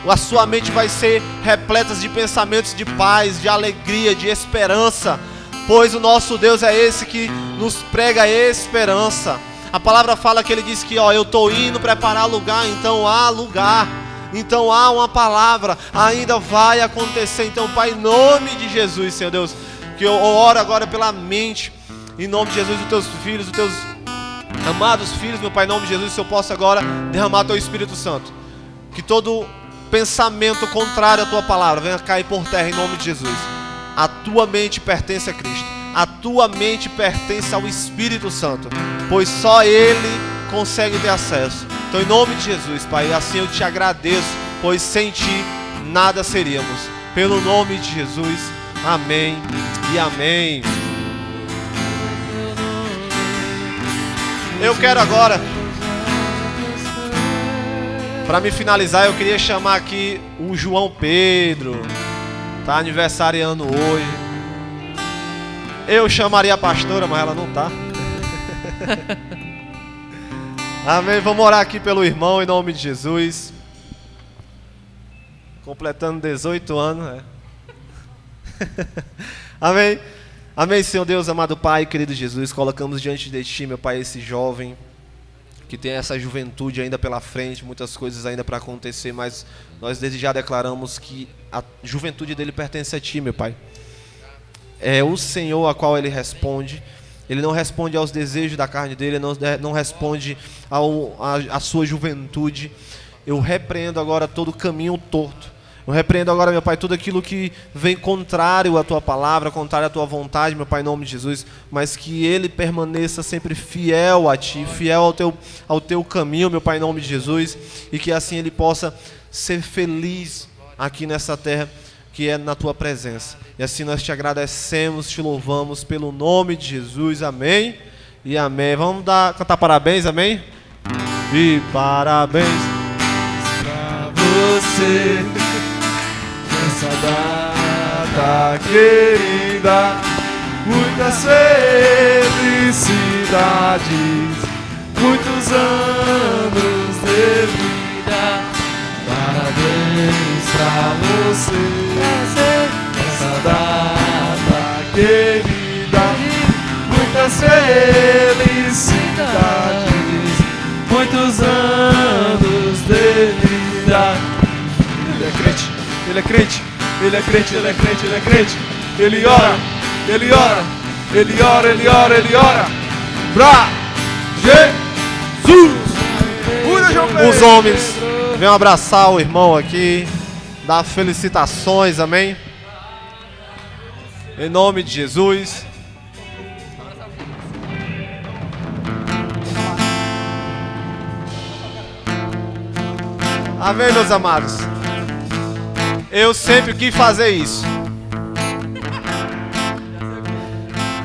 A sua mente vai ser repleta de pensamentos de paz, de alegria, de esperança, pois o nosso Deus é esse que nos prega a esperança. A palavra fala que Ele diz que eu estou indo preparar lugar, então há lugar, então há uma palavra, ainda vai acontecer. Então, Pai, em nome de Jesus, Senhor Deus, que eu oro agora pela mente, em nome de Jesus, dos teus filhos, dos teus amados filhos, meu Pai, em nome de Jesus, se eu posso agora derramar Teu Espírito Santo, que todo pensamento contrário à Tua palavra venha cair por terra em nome de Jesus. A tua mente pertence a Cristo, a tua mente pertence ao Espírito Santo, pois só Ele consegue ter acesso. Então, em nome de Jesus, Pai, assim eu te agradeço, pois sem Ti nada seríamos. Pelo nome de Jesus, amém e amém. Eu quero agora, para me finalizar, eu queria chamar aqui o João Pedro, tá aniversariando hoje. Eu chamaria a pastora, mas ela não tá. Amém, vamos orar aqui pelo irmão em nome de Jesus. Completando 18 anos, Amém. Amém, Senhor Deus, amado Pai, querido Jesus, colocamos diante de Ti, meu Pai, esse jovem que tem essa juventude ainda pela frente, muitas coisas ainda para acontecer, mas nós desde já declaramos que a juventude dele pertence a Ti, meu Pai. É o Senhor a qual ele responde. Ele não responde aos desejos da carne dele, não responde à sua juventude. Eu repreendo agora todo caminho torto. Eu repreendo agora, meu Pai, tudo aquilo que vem contrário à Tua palavra, contrário à Tua vontade, meu Pai, em nome de Jesus. Mas que ele permaneça sempre fiel a Ti, fiel ao teu caminho, meu Pai, em nome de Jesus. E que assim ele possa ser feliz aqui nessa terra que é na Tua presença. E assim nós Te agradecemos, Te louvamos pelo nome de Jesus. Amém e amém. Vamos cantar parabéns, amém? E parabéns pra você nessa data querida, muitas felicidades, muitos anos de vida. Parabéns pra você nessa data querida, muitas felicidades, muitos anos de vida. Ele é crente, ele é crente, ele é crente, ele é crente, ele é crente. Ele ora, ele ora, ele ora, ele ora, ele ora pra Jesus. Os homens venham abraçar o irmão aqui, dar felicitações, amém? Em nome de Jesus. Amém, meus amados. Eu sempre quis fazer isso.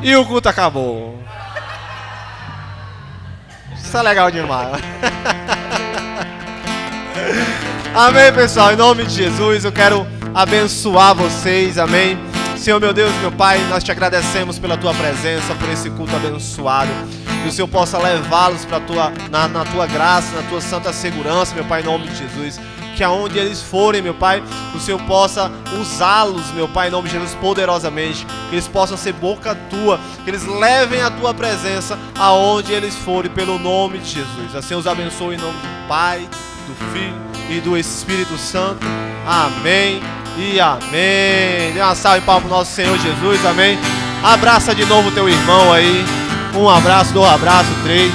E o culto acabou. Isso é legal demais. Amém, pessoal, em nome de Jesus eu quero abençoar vocês, amém. Senhor, meu Deus, meu Pai, nós Te agradecemos pela Tua presença, por esse culto abençoado. Que o Senhor possa levá-los na Tua graça, na Tua santa segurança, meu Pai, em nome de Jesus. Que aonde eles forem, meu Pai, o Senhor possa usá-los, meu Pai, em nome de Jesus, poderosamente. Que eles possam ser boca Tua, que eles levem a Tua presença aonde eles forem, pelo nome de Jesus. Assim os abençoe em nome do Pai, do Filho e do Espírito Santo. Amém e amém. Dê uma salva de palmas para o nosso Senhor Jesus, amém. Abraça de novo o teu irmão aí. Um abraço, 2 abraços, 3.